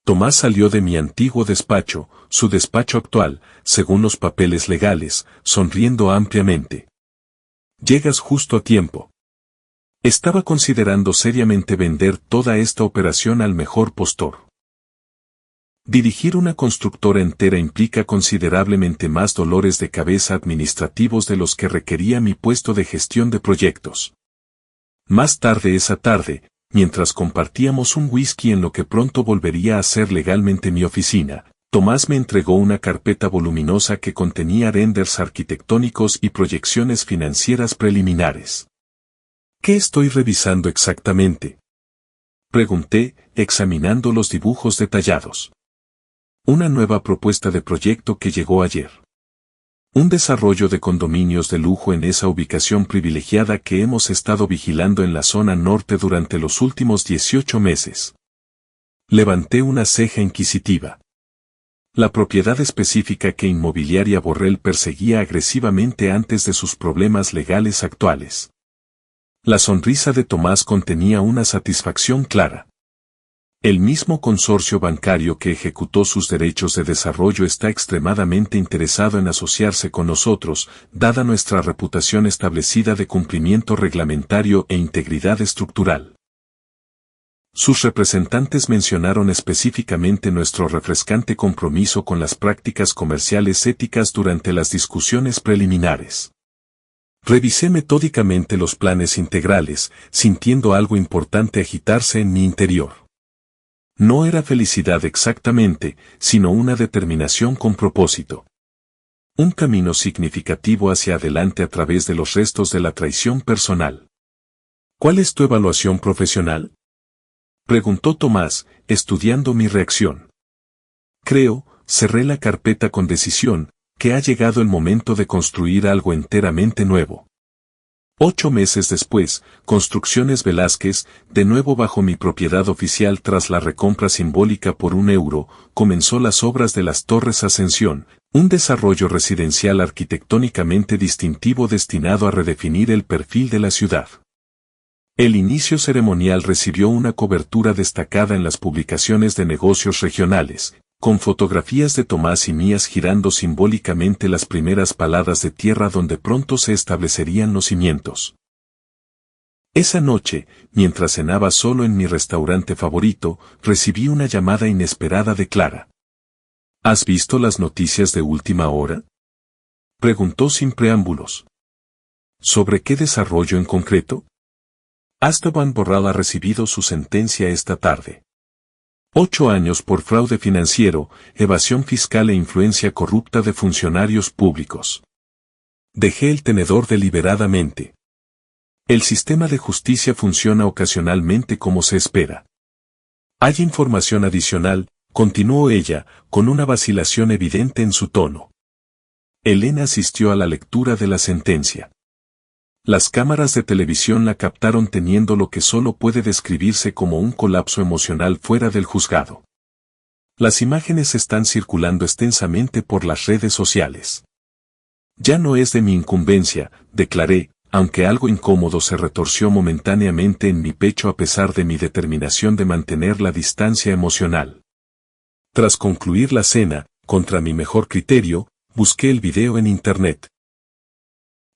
Tomás salió de mi antiguo despacho, su despacho actual, según los papeles legales, sonriendo ampliamente. Llegas justo a tiempo. Estaba considerando seriamente vender toda esta operación al mejor postor. Dirigir una constructora entera implica considerablemente más dolores de cabeza administrativos de los que requería mi puesto de gestión de proyectos. Más tarde esa tarde, mientras compartíamos un whisky en lo que pronto volvería a ser legalmente mi oficina, Tomás me entregó una carpeta voluminosa que contenía renders arquitectónicos y proyecciones financieras preliminares. ¿Qué estoy revisando exactamente?, pregunté, examinando los dibujos detallados. Una nueva propuesta de proyecto que llegó ayer. Un desarrollo de condominios de lujo en esa ubicación privilegiada que hemos estado vigilando en la zona norte durante los últimos 18 meses. Levanté una ceja inquisitiva. La propiedad específica que Inmobiliaria Borrell perseguía agresivamente antes de sus problemas legales actuales. La sonrisa de Tomás contenía una satisfacción clara. El mismo consorcio bancario que ejecutó sus derechos de desarrollo está extremadamente interesado en asociarse con nosotros, dada nuestra reputación establecida de cumplimiento reglamentario e integridad estructural. Sus representantes mencionaron específicamente nuestro refrescante compromiso con las prácticas comerciales éticas durante las discusiones preliminares. Revisé metódicamente los planes integrales, sintiendo algo importante agitarse en mi interior. No era felicidad exactamente, sino una determinación con propósito. Un camino significativo hacia adelante a través de los restos de la traición personal. ¿Cuál es tu evaluación profesional?, preguntó Tomás, estudiando mi reacción. Creo, cerré la carpeta con decisión, que ha llegado el momento de construir algo enteramente nuevo. 8 meses después, Construcciones Velázquez, de nuevo bajo mi propiedad oficial tras la recompra simbólica por €1, comenzó las obras de las Torres Ascensión, un desarrollo residencial arquitectónicamente distintivo destinado a redefinir el perfil de la ciudad. El inicio ceremonial recibió una cobertura destacada en las publicaciones de negocios regionales, con fotografías de Tomás y mías girando simbólicamente las primeras paladas de tierra donde pronto se establecerían los cimientos. Esa noche, mientras cenaba solo en mi restaurante favorito, recibí una llamada inesperada de Clara. ¿Has visto las noticias de última hora?, preguntó sin preámbulos. ¿Sobre qué desarrollo en concreto? Esteban Borrell ha recibido su sentencia esta tarde. 8 años por fraude financiero, evasión fiscal e influencia corrupta de funcionarios públicos. Dejé el tenedor deliberadamente. El sistema de justicia funciona ocasionalmente como se espera. Hay información adicional, continuó ella, con una vacilación evidente en su tono. Elena asistió a la lectura de la sentencia. Las cámaras de televisión la captaron teniendo lo que solo puede describirse como un colapso emocional fuera del juzgado. Las imágenes están circulando extensamente por las redes sociales. Ya no es de mi incumbencia, declaré, aunque algo incómodo se retorció momentáneamente en mi pecho a pesar de mi determinación de mantener la distancia emocional. Tras concluir la cena, contra mi mejor criterio, busqué el video en internet.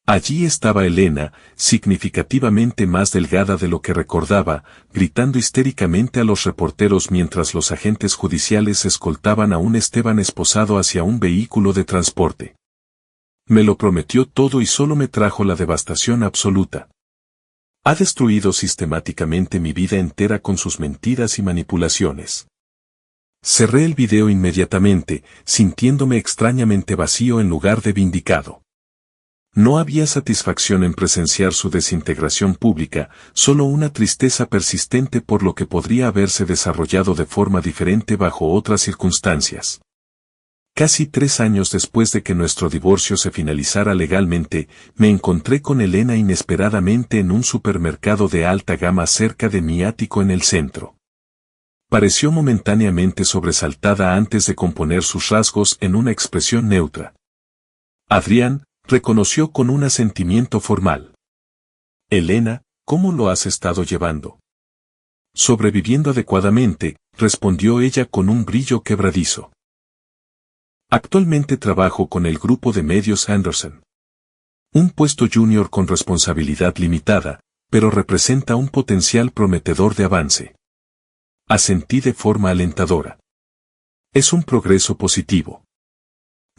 Allí estaba Elena, significativamente más delgada de lo que recordaba, gritando histéricamente a los reporteros mientras los agentes judiciales escoltaban a un Esteban esposado hacia un vehículo de transporte. Me lo prometió todo y solo me trajo la devastación absoluta. Ha destruido sistemáticamente mi vida entera con sus mentiras y manipulaciones. Cerré el video inmediatamente, sintiéndome extrañamente vacío en lugar de vindicado. No había satisfacción en presenciar su desintegración pública, solo una tristeza persistente por lo que podría haberse desarrollado de forma diferente bajo otras circunstancias. Casi 3 años después de que nuestro divorcio se finalizara legalmente, me encontré con Elena inesperadamente en un supermercado de alta gama cerca de mi ático en el centro. Pareció momentáneamente sobresaltada antes de componer sus rasgos en una expresión neutra. Adrián reconoció con un asentimiento formal. Elena, ¿cómo lo has estado llevando? Sobreviviendo adecuadamente, respondió ella con un brillo quebradizo. Actualmente trabajo con el grupo de medios Anderson. Un puesto junior con responsabilidad limitada, pero representa un potencial prometedor de avance. Asentí de forma alentadora. Es un progreso positivo.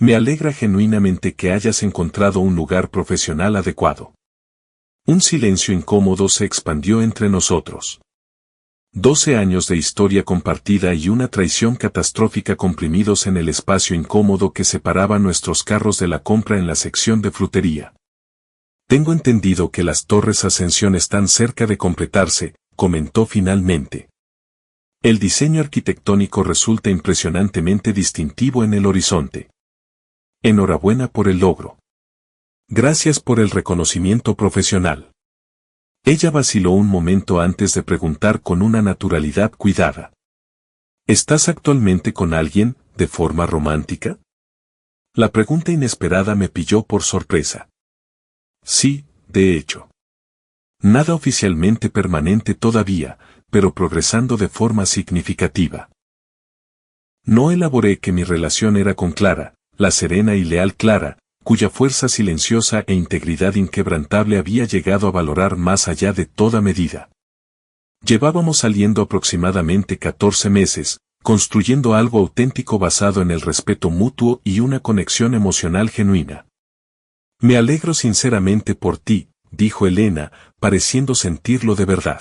Me alegra genuinamente que hayas encontrado un lugar profesional adecuado. Un silencio incómodo se expandió entre nosotros. 12 años de historia compartida y una traición catastrófica comprimidos en el espacio incómodo que separaba nuestros carros de la compra en la sección de frutería. Tengo entendido que las Torres Ascensión están cerca de completarse, comentó finalmente. El diseño arquitectónico resulta impresionantemente distintivo en el horizonte. Enhorabuena por el logro. Gracias por el reconocimiento profesional. Ella vaciló un momento antes de preguntar con una naturalidad cuidada. ¿Estás actualmente con alguien, de forma romántica? La pregunta inesperada me pilló por sorpresa. Sí, de hecho. Nada oficialmente permanente todavía, pero progresando de forma significativa. No elaboré que mi relación era con Clara, la serena y leal Clara, cuya fuerza silenciosa e integridad inquebrantable había llegado a valorar más allá de toda medida. Llevábamos saliendo aproximadamente 14 meses, construyendo algo auténtico basado en el respeto mutuo y una conexión emocional genuina. Me alegro sinceramente por ti, dijo Elena, pareciendo sentirlo de verdad.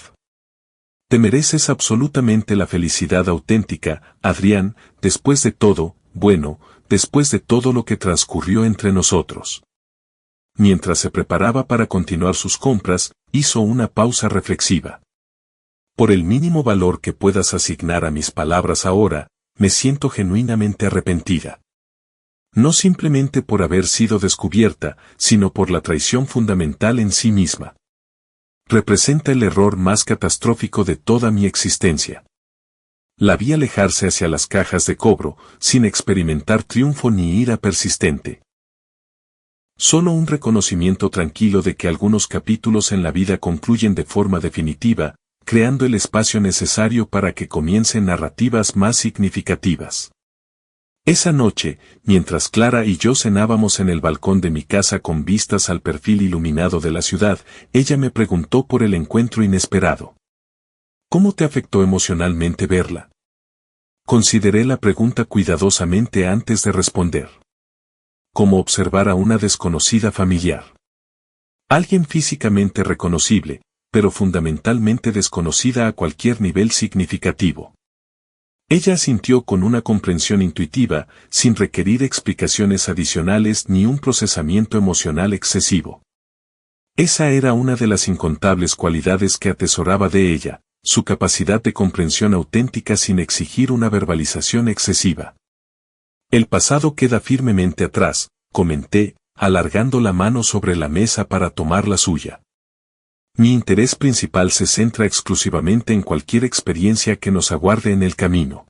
Te mereces absolutamente la felicidad auténtica, Adrián, después de todo, bueno, después de todo lo que transcurrió entre nosotros. Mientras se preparaba para continuar sus compras, hizo una pausa reflexiva. Por el mínimo valor que puedas asignar a mis palabras ahora, me siento genuinamente arrepentida. No simplemente por haber sido descubierta, sino por la traición fundamental en sí misma. Representa el error más catastrófico de toda mi existencia. La vi alejarse hacia las cajas de cobro, sin experimentar triunfo ni ira persistente. Solo un reconocimiento tranquilo de que algunos capítulos en la vida concluyen de forma definitiva, creando el espacio necesario para que comiencen narrativas más significativas. Esa noche, mientras Clara y yo cenábamos en el balcón de mi casa con vistas al perfil iluminado de la ciudad, ella me preguntó por el encuentro inesperado. ¿Cómo te afectó emocionalmente verla? Consideré la pregunta cuidadosamente antes de responder. Como observar a una desconocida familiar. Alguien físicamente reconocible, pero fundamentalmente desconocida a cualquier nivel significativo. Ella asintió con una comprensión intuitiva, sin requerir explicaciones adicionales ni un procesamiento emocional excesivo. Esa era una de las incontables cualidades que atesoraba de ella, su capacidad de comprensión auténtica sin exigir una verbalización excesiva. El pasado queda firmemente atrás, comenté, alargando la mano sobre la mesa para tomar la suya. Mi interés principal se centra exclusivamente en cualquier experiencia que nos aguarde en el camino.